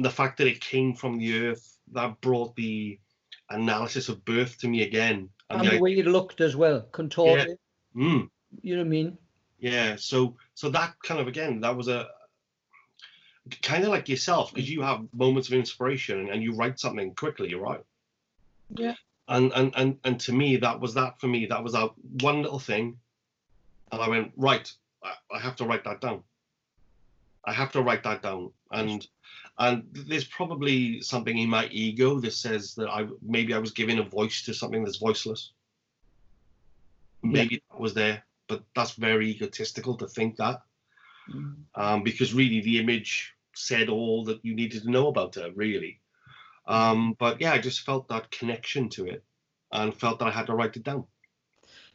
the fact that it came from the earth. That brought the analysis of birth to me again, and the way it looked as well, contorted. Yeah. You know what I mean? Yeah. So that kind of, again, that was a kind of like yourself, because you have moments of inspiration and you write something quickly, right? Yeah. And to me, that was that one little thing, and I went, right, I have to write that down. And there's probably something in my ego that says that I was giving a voice to something that's voiceless. Maybe that was there, but that's very egotistical to think that, because really the image said all that you needed to know about her, really. But yeah, I just felt that connection to it and felt that I had to write it down.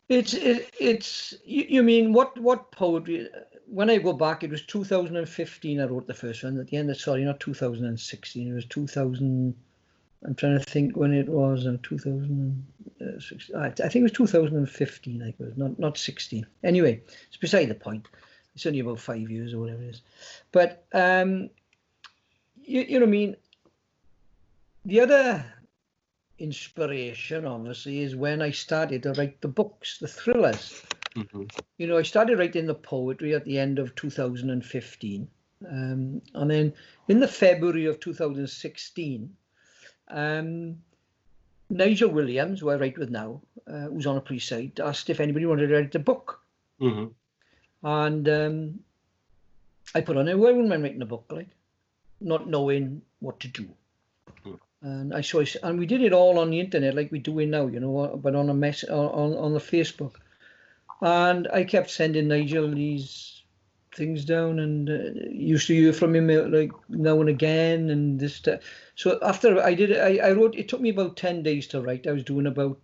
It's you mean what poetry? When I go back, it was 2015 I wrote the first one. At the end of, sorry, not 2016, it was 2000. I'm trying to think when it was. 2016. I think it was 2015. I think it was not 16. Anyway, it's beside the point. It's only about 5 years or whatever it is. But you know what I mean. The other inspiration, obviously, is when I started to write the books, the thrillers. I started writing the poetry at the end of 2015, And then in the February of 2016, Nigel Williams, who I write with now, who's on a pre-site, asked if anybody wanted to write a book. And I put on it, well, I wouldn't mind writing a book, like, not knowing what to do. And and we did it all on the internet, like we're doing now, you know, but on on the Facebook. And I kept sending Nigel these things down, and used to hear from him like now and again, and this. So after I did it, I wrote. It took me about 10 days to write. I was doing about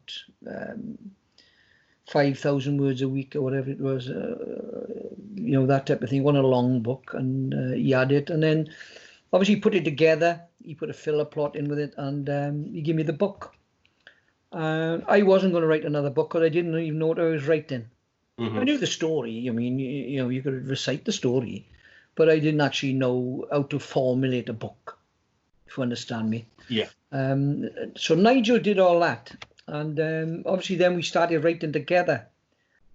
5,000 words a week or whatever it was, you know, that type of thing. One a long book, and he had it, and then obviously he put it together. He put a filler plot in with it, and he gave me the book. I wasn't going to write another book because I didn't even know what I was writing. I knew the story. I mean, you know, you could recite the story, but I didn't actually know how to formulate a book, if you understand me. Yeah. So Nigel did all that, and obviously then we started writing together,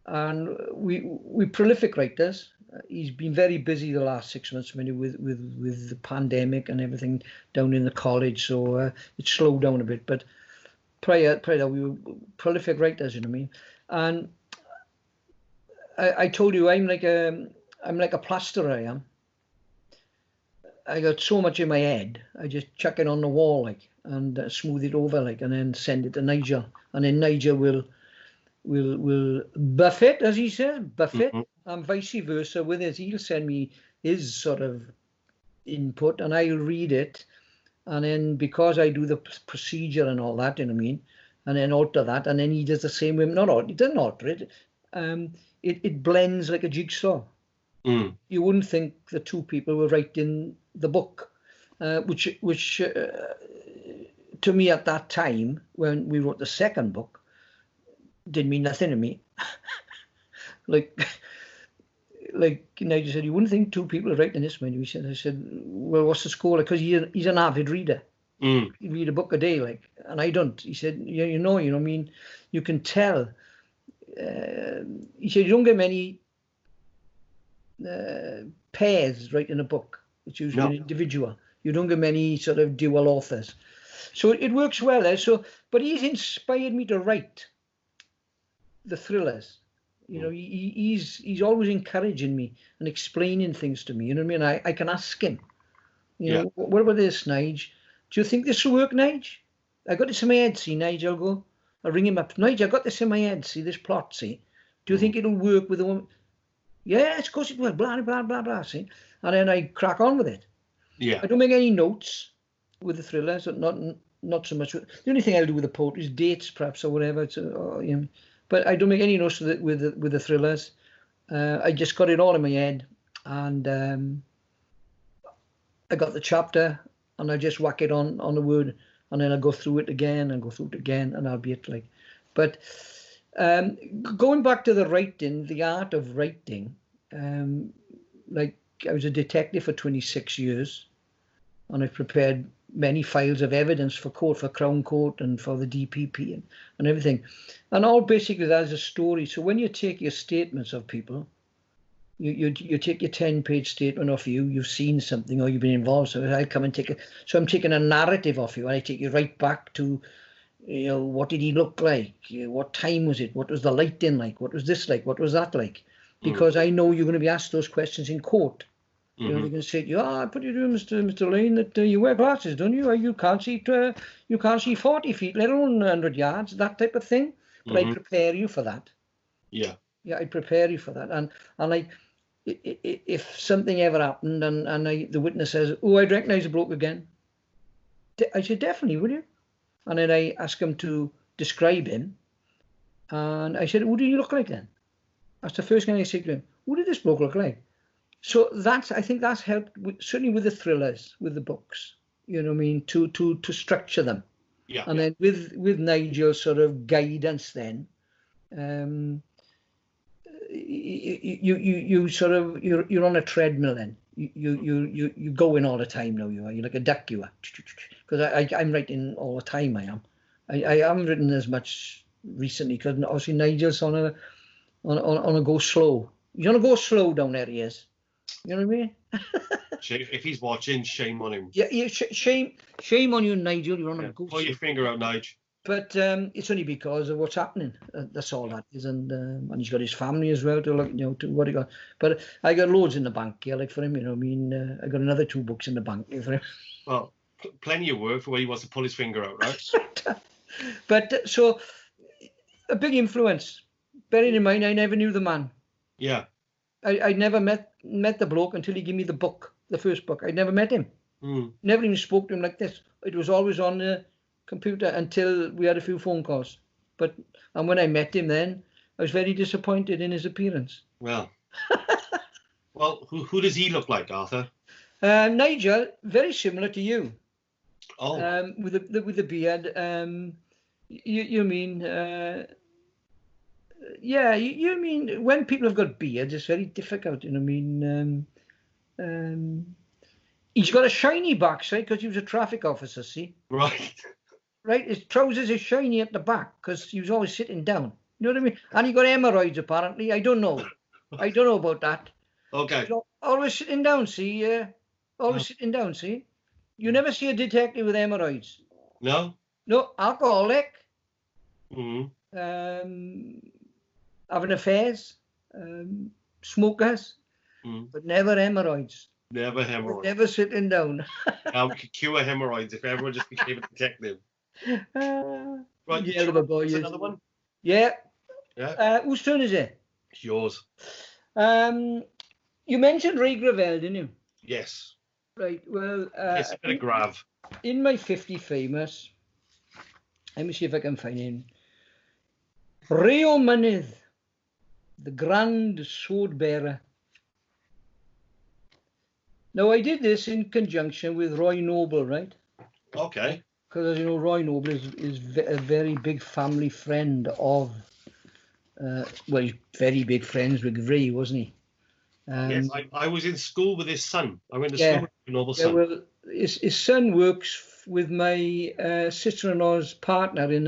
and we're prolific writers. He's been very busy the last 6 months, maybe with the pandemic and everything down in the college, so it slowed down a bit. But prior to that, we were prolific writers, you know what I mean? And I told you I'm like a plasterer. I am. I got so much in my head, I just chuck it on the wall, like, and smooth it over, like, and then send it to Nigel, and then Nigel will buff it, as he says, buff it, and vice versa with it. He'll send me his sort of input, and I'll read it, and then because I do the procedure and all that, you know what I mean, and then alter that, and then he does the same with he doesn't alter it. It blends like a jigsaw. You wouldn't think the two people were writing the book, which to me at that time when we wrote the second book didn't mean nothing to me. like Nigel said, you wouldn't think two people are writing this many. I said, well, what's the score? Because he's an avid reader. He read a book a day, like, and I don't. He said, you know, I mean, you can tell. He said, you don't get many pairs writing a book. It's usually an individual. You don't get many sort of dual authors. So it works well. But he's inspired me to write the thrillers. You know, he's always encouraging me and explaining things to me. You know what I mean? I can ask him, you know, what about this, Nige? Do you think this will work, Nige? I got this in my head, see, Nige, I'll ring him up. Nige, I got this in my head, see, this plot, see. Do you think it'll work with the woman? Yes, of course it will, blah, blah, blah, blah, see. And then I crack on with it. Yeah. I don't make any notes with the thrillers, not so much. The only thing I'll do with the poetry is dates, perhaps, or whatever. You know, but I don't make any notes with the thrillers. I just got it all in my head, and I got the chapter, and I just whack it on the word, and then I go through it again, and I'll be it like. But going back to the writing, the art of writing, like I was a detective for 26 years, and I prepared many files of evidence for court, for Crown Court and for the DPP and everything. And all basically that is a story. So when you take your statements of people, you take your 10-page statement off you've seen something or you've been involved. So I come and take it. So I'm taking a narrative off you, and I take you right back to, you know, what did he look like? What time was it? What was the lighting like? What was this like? What was that like? Because I know you're going to be asked those questions in court. You know, they're going to say to you, I put you to Mr. Lane that you wear glasses, don't you? You can't see 40 feet, let alone 100 yards, that type of thing. But I prepare you for that. Yeah, I prepare you for that. And like, if something ever happened and the witness says, oh, I'd recognise the bloke again, I said, definitely, will you? And then I ask him to describe him. And I said, who do you look like then? That's the first thing I say to him. Who did this bloke look like? So I think that's helped, certainly with the thrillers, with the books, you know what I mean, to structure them. Yeah. And then with Nigel's sort of guidance then, you sort of, you're on a treadmill then. You're going all the time now, you're like a duck, you are. Because I'm writing all the time, I am. I haven't written as much recently because obviously Nigel's on a go slow. He's on a go slow down there, he is. You know what I mean? If he's watching, shame on him. Yeah, shame on you, Nigel. You're on a goose. Pull your finger out, Nigel. But it's only because of what's happening. That's all that is, and he's got his family as well to look, to what he got. But I got loads in the bank, yeah, like for him, I mean, I got another 2 books in the bank for him. Well, plenty of work for when he wants to pull his finger out, right? But so a big influence. Bearing in mind, I never knew the man. Yeah. I never met the bloke until he gave me the book, the first book. I never met him. Mm. Never even spoke to him like this. It was always on the computer until we had a few phone calls. And when I met him then, I was very disappointed in his appearance. Well, who does he look like, Arthur? Nigel, very similar to you. Oh. With the beard. You mean... yeah, you mean when people have got beards, it's very difficult. I mean, he's got a shiny backside because he was a traffic officer. See, right. His trousers are shiny at the back because he was always sitting down. You know what I mean? And he got hemorrhoids apparently. I don't know about that. Okay. So, always sitting down. See, sitting down. See, you never see a detective with hemorrhoids. No. No, alcoholic. Mm-hmm. Having affairs, smokers, but never hemorrhoids. Never hemorrhoids. Never sitting down. Now we could cure hemorrhoids if everyone just became a detective. Right, yeah, little boy. Another one? Yeah. Yeah. Whose turn is it? It's yours. You mentioned Ray Gravel, didn't you? Yes. Right, well... it's a bit of grav. In my 50 famous, let me see if I can find him. Ray O'Mynydd, the Grand Sword Bearer. Now, I did this in conjunction with Roy Noble, right? Okay. Because, as you know, Roy Noble is a very big family friend of... well, he's very big friends with Ray, wasn't he? Yes, I was in school with his son. I went to school with Noble's son. Well, his son works with my sister-in-law's partner in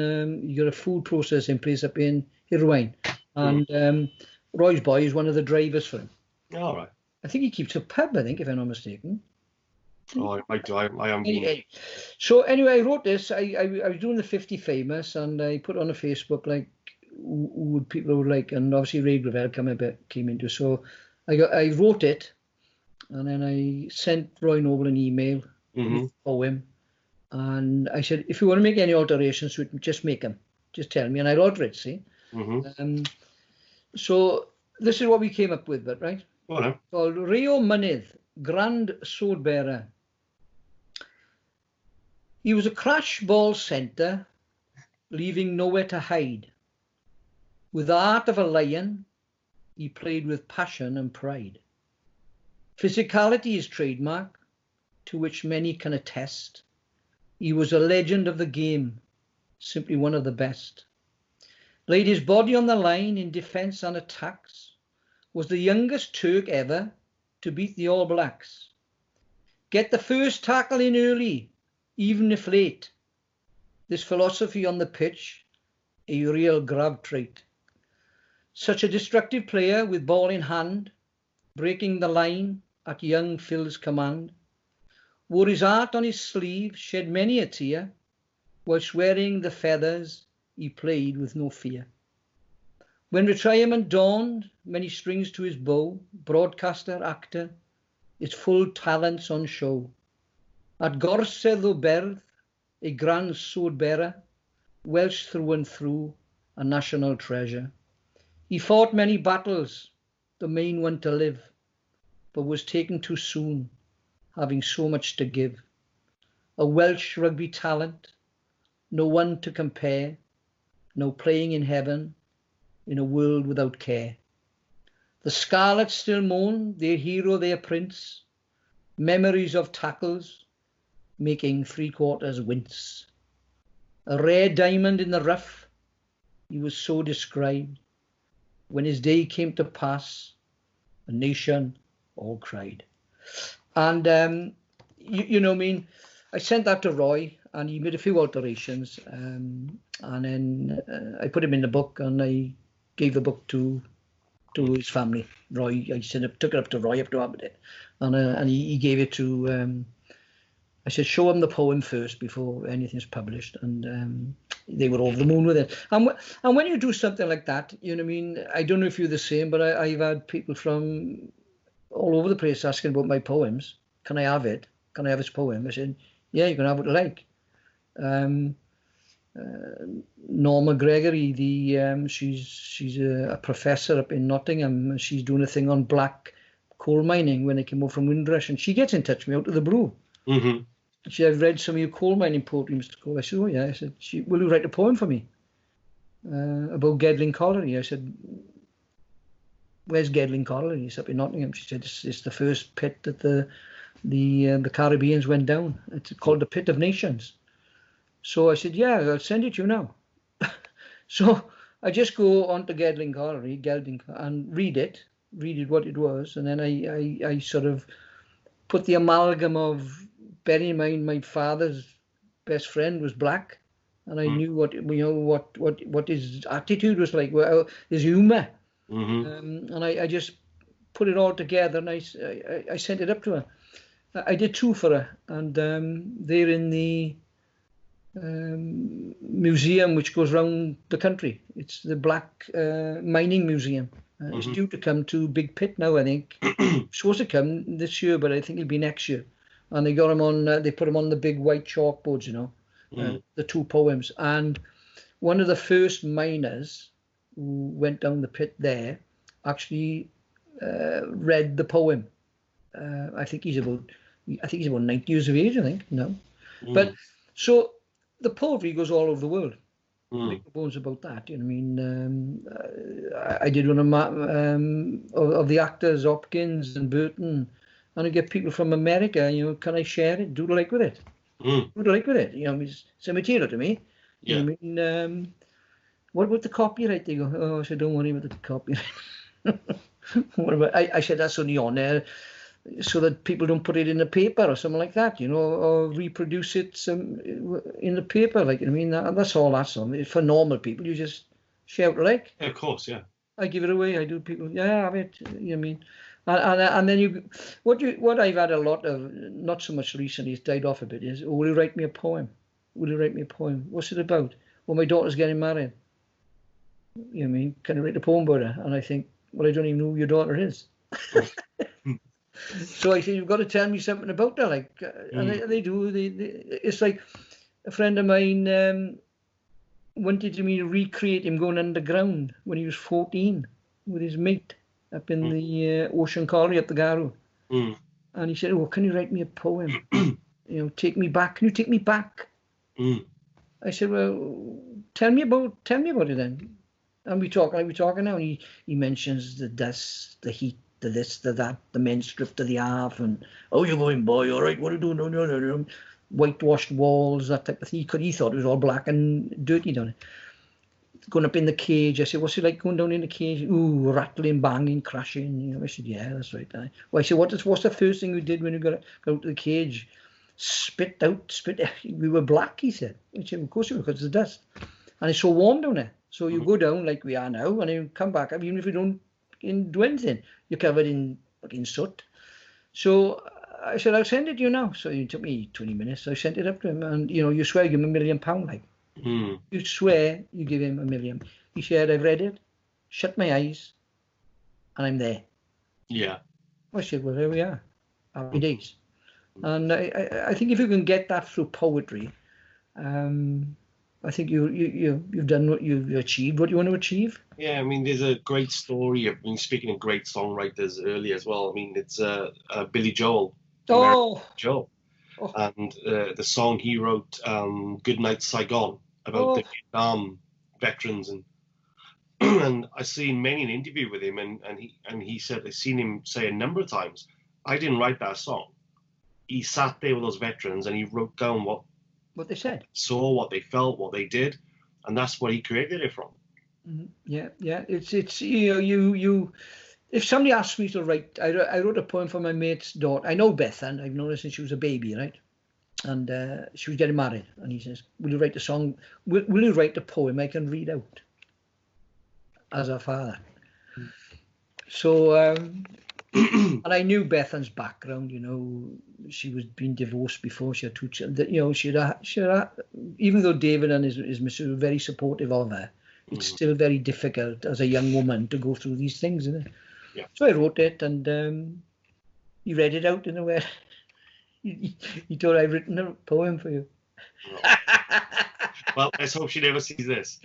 you got a food processing place up in Irvine, and Roy's boy is one of the drivers for him. All right. I think he keeps a pub, I think, if I'm not mistaken. Oh, I am. So anyway, I wrote this. I was doing the 50 famous, and I put on a Facebook like who would people would like, and obviously Ray Gravel came into. So I wrote it, and then I sent Roy Noble an email for him, and I said, if you want to make any alterations, just make them. Just tell me, and I'll order it. See. So this is what we came up with, but right. Oh, no. Called Ray O'Mynydd, Grand Sword Bearer. He was a crash ball centre, leaving nowhere to hide. With the heart of a lion, he played with passion and pride. Physicality is trademark, to which many can attest. He was a legend of the game, simply one of the best. Laid his body on the line in defence and attacks, was the youngest Turk ever to beat the All Blacks. Get the first tackle in early, even if late. This philosophy on the pitch, a real grab trait. Such a destructive player with ball in hand, breaking the line at young Phil's command. Wore his heart on his sleeve, shed many a tear, whilst wearing the feathers he played with no fear. When retirement dawned, many strings to his bow, broadcaster, actor, his full talents on show. At Gorsedd o Berth, a grand sword bearer, Welsh through and through, a national treasure. He fought many battles, the main one to live, but was taken too soon, having so much to give. A Welsh rugby talent, no one to compare, no playing in heaven, in a world without care. The Scarlets still mourn their hero, their prince, memories of tackles, making three-quarters wince. A rare diamond in the rough, he was so described. When his day came to pass, a nation all cried. And, you know, I mean, I sent that to Roy, and he made a few alterations, and then I put him in the book, and I gave the book to his family. Roy, I took it up to Roy up to Aberdeen, and he gave it to. I said, show him the poem first before anything's published, and they were over the moon with it. And when you do something like that, you know what I mean. I don't know if you're the same, but I've had people from all over the place asking about my poems. Can I have it? Can I have this poem? I said, yeah, you can have what you like. Norma Gregory, she's a professor up in Nottingham. She's doing a thing on black coal mining when they came over from Windrush, and she gets in touch with me out of the blue. Mm-hmm. She said, I've read some of your coal mining poetry, Mr. Cole. I said, oh yeah. I said, will you write a poem for me about Gedling Colliery? I said, where's Gedling Colliery? It's up in Nottingham. She said, it's the first pit that the Caribbeans went down. It's called the Pit of Nations. So I said, yeah, I'll send it to you now. So I just go onto Gedling Colliery, and read it what it was, and then I sort of put the amalgam of, bearing in mind my father's best friend was black, and I knew what his attitude was like, well, his humour, and I just put it all together, and I sent it up to her. I did two for her, and they're in the museum which goes around the country. It's the Black Mining Museum. It's due to come to Big Pit now, I think. Supposed to come this year, but I think it'll be next year. And they got him on. They put him on the big white chalkboards, the two poems. And one of the first miners who went down the pit there actually read the poem. I think he's about 90 years of age. I think no, but so the poetry goes all over the world. Make no bones about that. You know what I mean? I did one of the actors, Hopkins and Burton, and I get people from America. Can I share it? Do you like with it? Do you like with it? It's a material to me. Yeah. You know what I mean? What about the copyright? They go, oh, I said, don't worry about the copyright. What about? I said that's only on there so that people don't put it in the paper or something like that, or reproduce it in the paper. Like, I mean, that's all that's on. For normal people, you just shout like. Yeah, of course, yeah. I give it away. I do. People, yeah, have it. You know what I mean? And then what I've had a lot of, not so much recently, it's died off a bit, is, will you write me a poem? Will you write me a poem? What's it about? Well, my daughter's getting married. You know what I mean? Can I write a poem about her? And I think, well, I don't even know who your daughter is. So I said, you've got to tell me something about her, like, and they do. It's like a friend of mine wanted me to recreate him going underground when he was 14 with his mate up in the Ocean Colliery at the Garrow. And he said, "Oh, can you write me a poem? Take me back. Can you take me back?" I said, "Well, tell me about it then." And we talking now. And he mentions the dust, the heat, the this, the that, the men stripped to the half, and "Oh, you're going, boy, all right, what are you doing?" No. Whitewashed walls, that type of thing. He thought it was all black and dirty down it. Going up in the cage, I said, "What's it like going down in the cage?" "Ooh, rattling, banging, crashing." I said, "Yeah, that's right." Well, I said, "What's the first thing you did when you got out to the cage?" Spit. We were black," he said. I said, "Of course you were, because of the dust. And it's so warm down there. So you go down like we are now, and you come back up, even if you don't do anything, you're covered in fucking soot." So I said, "I'll send it to you now." So it took me 20 minutes. I sent it up to him, and you swear you give him £1 million, like. You swear you give him £1 million. He said, "I've read it, shut my eyes, and I'm there." Yeah. I said, "Well, there we are. Happy days." And I think if you can get that through poetry, I think you've done what you've achieved, what you want to achieve. Yeah, I mean, there's a great story. I mean, speaking of great songwriters earlier as well, I mean, it's Billy Joel. Joel. Oh. And the song he wrote, "Good Night Saigon," about the Vietnam veterans, and I seen many an interview with him, and he said I've seen him say a number of times, "I didn't write that song." He sat there with those veterans and he wrote down what they said, saw, what they felt, what they did, and that's what he created it from. Yeah. It's you. If somebody asked me to write, I wrote a poem for my mate's daughter. I know Beth, and I've known her since she was a baby, right? And she was getting married, and he says, "Will you write a song? Will you write a poem I can read out as her father?" So And I knew Bethan's background. You know, she was being divorced before. She had 2 children. You know, she had even though David and his missus were very supportive of her, it's still very difficult as a young woman to go through these things, isn't it? Yeah. So I wrote it, and he read it out in a way. He told I've written a poem for you. Well, let's hope she never sees this.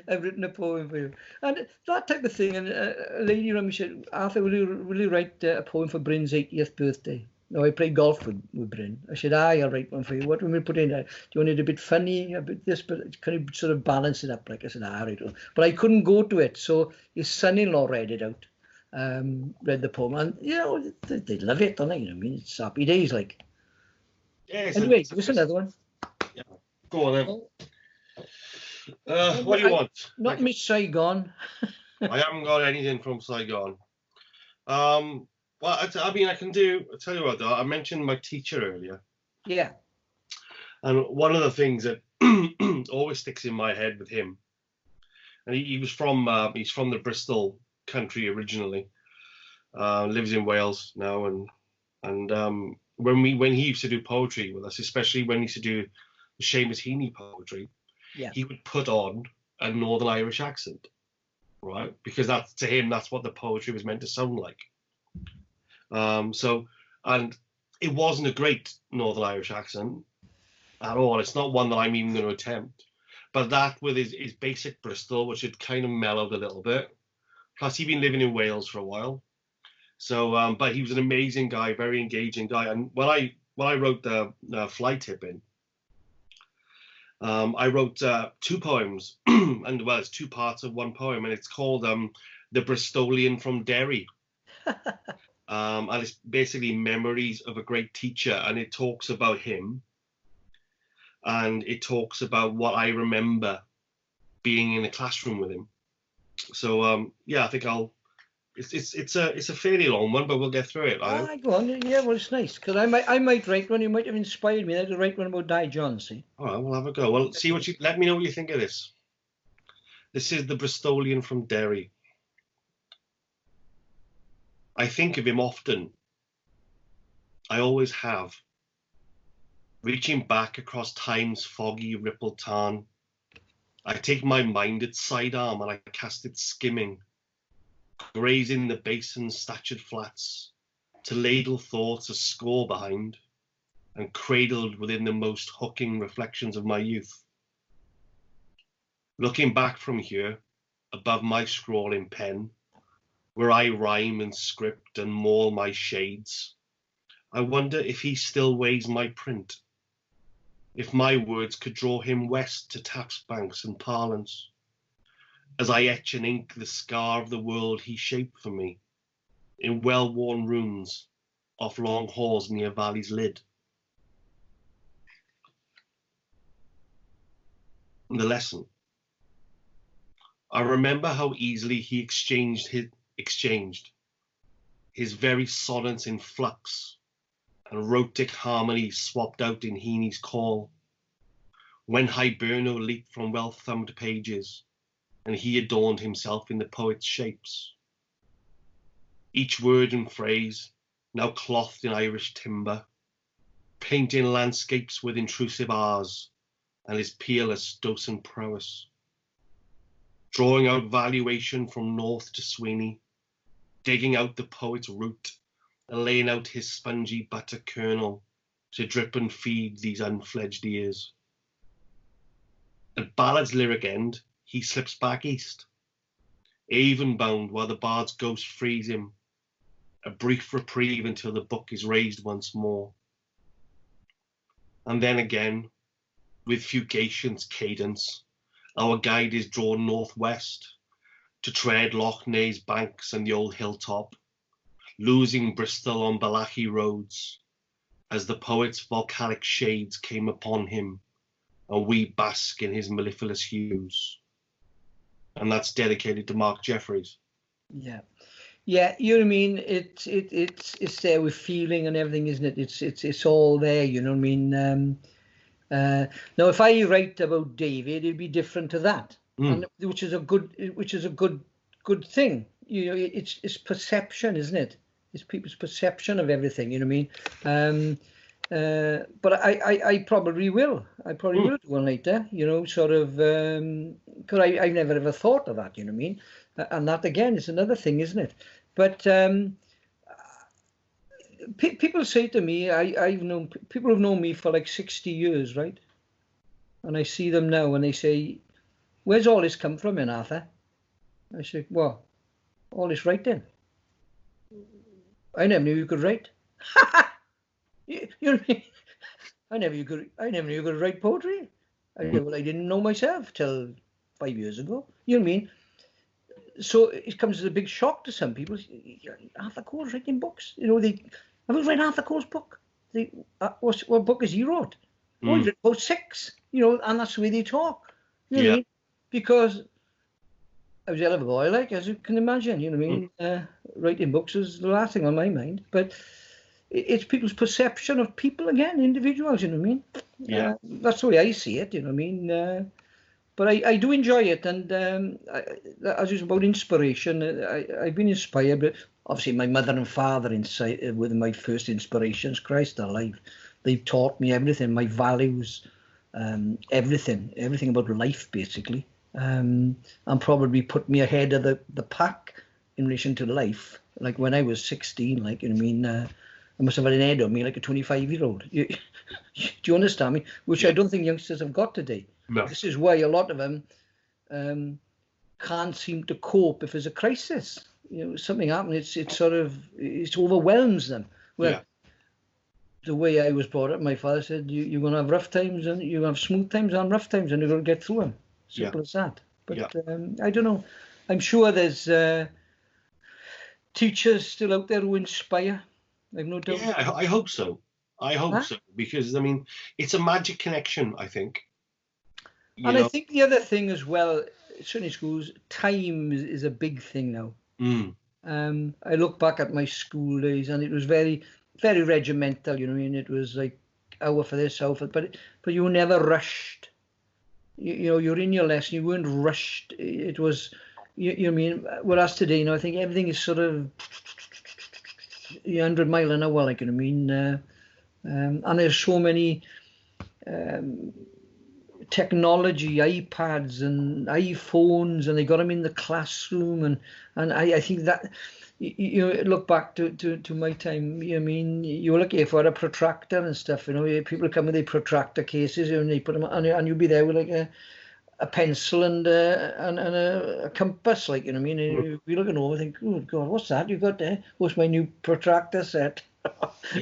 I've written a poem for you, and that type of thing. And a lady around me said, "Arthur, will you write a poem for Bryn's 80th birthday?" Now I play golf with Bryn. I said, "Aye, I'll write one for you. What will we put in there? Do you want it a bit funny, a bit this, but can you sort of balance it up?" Like I said, "Ah, right." But I couldn't go to it, so his son-in-law read it out, read the poem, and you know they love it, don't they? You know, I mean, it's happy days, like. Yeah, Anyway, give us another one. Yeah. Go on then. What do you want? Not Miss Saigon. I haven't got anything from Saigon. Well, I mean, I can do. I'll tell you what, though. I mentioned my teacher earlier. Yeah. And one of the things that always sticks in my head with him, and he was from he's from the Bristol country originally, lives in Wales now, and when he used to do poetry with us, especially when he used to do the Seamus Heaney poetry, he would put on a Northern Irish accent, right? Because that's, to him, that's what the poetry was meant to sound like. And it wasn't a great Northern Irish accent at all. It's not one that I'm even going to attempt. But that with his basic Bristol, which had kind of mellowed a little bit. Plus, he'd been living in Wales for a while. So, but he was an amazing guy, very engaging guy. And when I wrote the Fly Tipping, I wrote 2 poems, and well, it's 2 parts of 1 poem, and it's called The Bristolian from Derry. And it's basically memories of a great teacher, and it talks about him, and it talks about what I remember being in the classroom with him. So yeah, I think it's a fairly long one, but we'll get through it. Go on. Yeah, well, it's nice, because I might write one. You might have inspired me to write one about Di John, see? All right, we'll have a go. Well, let me know what you think of this. This is The Bristolian from Derry. I think of him often. I always have. Reaching back across time's foggy rippled tarn, I take my mind its sidearm and I cast it skimming, grazing the basin's statured flats, to ladle thoughts a score behind, and cradled within the most hooking reflections of my youth. Looking back from here, above my scrawling pen, where I rhyme and script and maul my shades, I wonder if he still weighs my print, if my words could draw him west to taps banks and parlance, as I etch and ink the scar of the world he shaped for me, in well-worn runes off long halls near Valley's Lid. And the lesson. I remember how easily he exchanged his very sonnets in flux, and rhotic harmonies swapped out in Heaney's call, when Hiberno leaped from well-thumbed pages, and he adorned himself in the poet's shapes. Each word and phrase, now clothed in Irish timber, painting landscapes with intrusive R's, and his peerless docent prowess, drawing out valuation from North to Sweeney, digging out the poet's root, and laying out his spongy butter kernel to drip and feed these unfledged ears. At ballad's lyric end, he slips back east, Avon-bound while the bard's ghost frees him, a brief reprieve until the book is raised once more. And then again, with fugacious cadence, our guide is drawn northwest to tread Loch Ness banks and the old hilltop, losing Bristol on Balachi roads, as the poet's volcanic shades came upon him, and we bask in his mellifluous hues. And that's dedicated to Mark Jeffries. Yeah, you know what I mean. It's there with feeling and everything, isn't it? It's all there. You know what I mean. Now, if I write about David, it'd be different to that, and which is a good thing. it's perception, isn't it? It's people's perception of everything. You know what I mean? But I probably will. I probably will do one later. Sort of because I've never ever thought of that. You know what I mean? And that again is another thing, isn't it? But people say to me, I've known people who've known me for like 60 years, right? And I see them now, and they say, "Where's all this come from, Arthur?" I say, "Well, all this writing. I never knew you could write." you know what I mean? I never knew you could write poetry. I didn't know myself till 5 years ago. You know what I mean? So it comes as a big shock to some people. Arthur Cole's writing books. I was read Arthur Cole's book. What book has he wrote? Oh, he wrote about 6. And that's the way they talk. You know what I mean? Because I was a hell of a boy, like, as you can imagine. You know what I mean? Writing books is the last thing on my mind. But it's people's perception of people, again, individuals, you know what I mean? Yeah. That's the way I see it, you know what I mean? But I do enjoy it, and as it's about inspiration, I've been inspired, but obviously my mother and father were my first inspirations. Christ alive, they've taught me everything, my values, everything about life, basically, and probably put me ahead of the pack in relation to life. Like when I was 16, like, you know what I mean? I must have had an head on me like a 25-year-old. Do you understand me? Which I don't think youngsters have got today. No. This is why a lot of them can't seem to cope if there's a crisis. Something happens, it overwhelms them. Well, the way I was brought up, my father said, you're going to have rough times, and you have smooth times and rough times, and you're going to get through them. Simple as that. But I don't know. I'm sure there's teachers still out there who inspire. I've no doubt. Yeah, I hope so. I hope so, because I mean, it's a magic connection, I think. I think the other thing as well, certainly schools, time is a big thing now. I look back at my school days, and it was very, very regimental. You know what I mean? It was like hour for this, hour for that, but you were never rushed. You're in your lesson. You weren't rushed. It was, you know what I mean? Whereas today, I think everything is sort of 100 mile an hour, like, you know what I mean? And there's so many technology, iPads and iPhones, and they got them in the classroom, and I think that, look back to my time, you know what I mean, you were lucky for a protractor and stuff, people come with their protractor cases, and they put them, and you'll be there with like a pencil and a compass, like, you know what I mean, and you'll be looking over and think, oh God, what's that you got there? What's my new protractor set?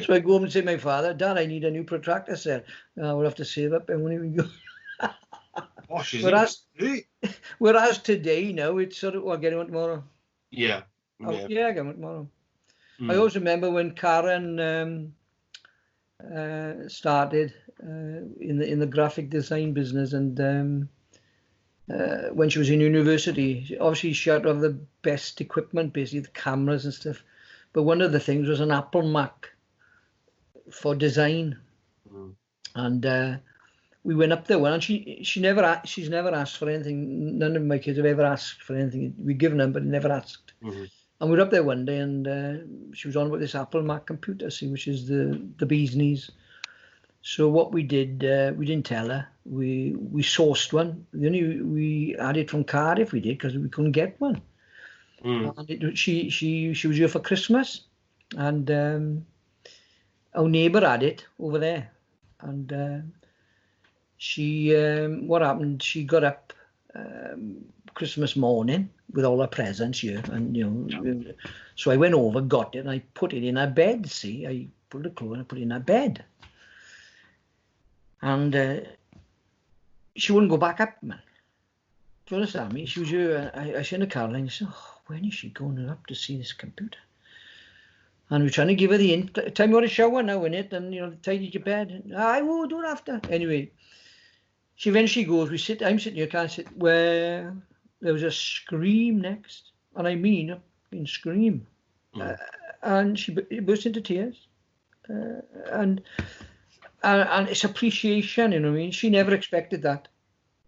So I go home and say to my father, Dad, I need a new protractor set. We'll have to save up, and when we go. Whereas today, it's sort of, I'll get one tomorrow. Yeah. I'll get one tomorrow. I always remember when Karen started in the graphic design business, and when she was in university, obviously she had to have the best equipment, basically the cameras and stuff. But one of the things was an Apple Mac for design, and we went up there, and she's never asked for anything. None of my kids have ever asked for anything. We've given them, but never asked. And we were up there one day, and she was on with this Apple Mac computer, which is the bee's knees. So what we did, we didn't tell her. We sourced one. We had it from Cardiff. We did, because we couldn't get one. And she was here for Christmas, and our neighbour had it over there, and she what happened? She got up Christmas morning with all her presents here, and so I went over, got it, and I put it in her bed. I pulled the clothes and I put it in her bed, and she wouldn't go back up, man. Do you understand me? She was here. I said to Caroline, I said, oh, when is she going up to see this computer? And we're trying to give her the time you want to shower now, innit? And tidy your bed. I will do it after. Anyway, she eventually goes. I'm sitting here, can't sit. Where there was a scream next, and I mean scream, and she burst into tears, and it's appreciation. I mean, she never expected that.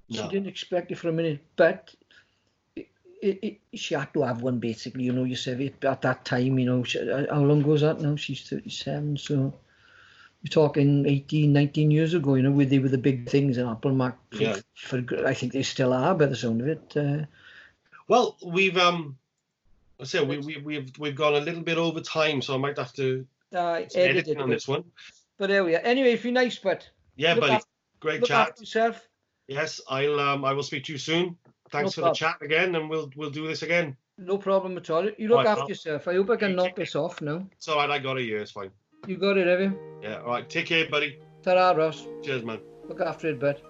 No. She didn't expect it for a minute, but she had to have one, basically. You know, you said it at that time. You know, how long ago was that now? She's 37, so you're talking 18, 19 years ago. You know, where they were the big things in Apple Mac. For I think they still are, by the sound of it. Well, we've we've gone a little bit over time, so I might have to edit on this one. But there we are. Anyway, it's been nice, but yeah, buddy, great chat. Look after yourself. Yes, I will speak to you soon. Thanks for the chat again, and we'll do this again. No problem at all. You look after yourself. I hope I can knock this off now. It's all right. I got it here. It's fine. You got it, have you? Yeah. All right. Take care, buddy. Ta-ra, Ross. Cheers, man. Look after it, bud.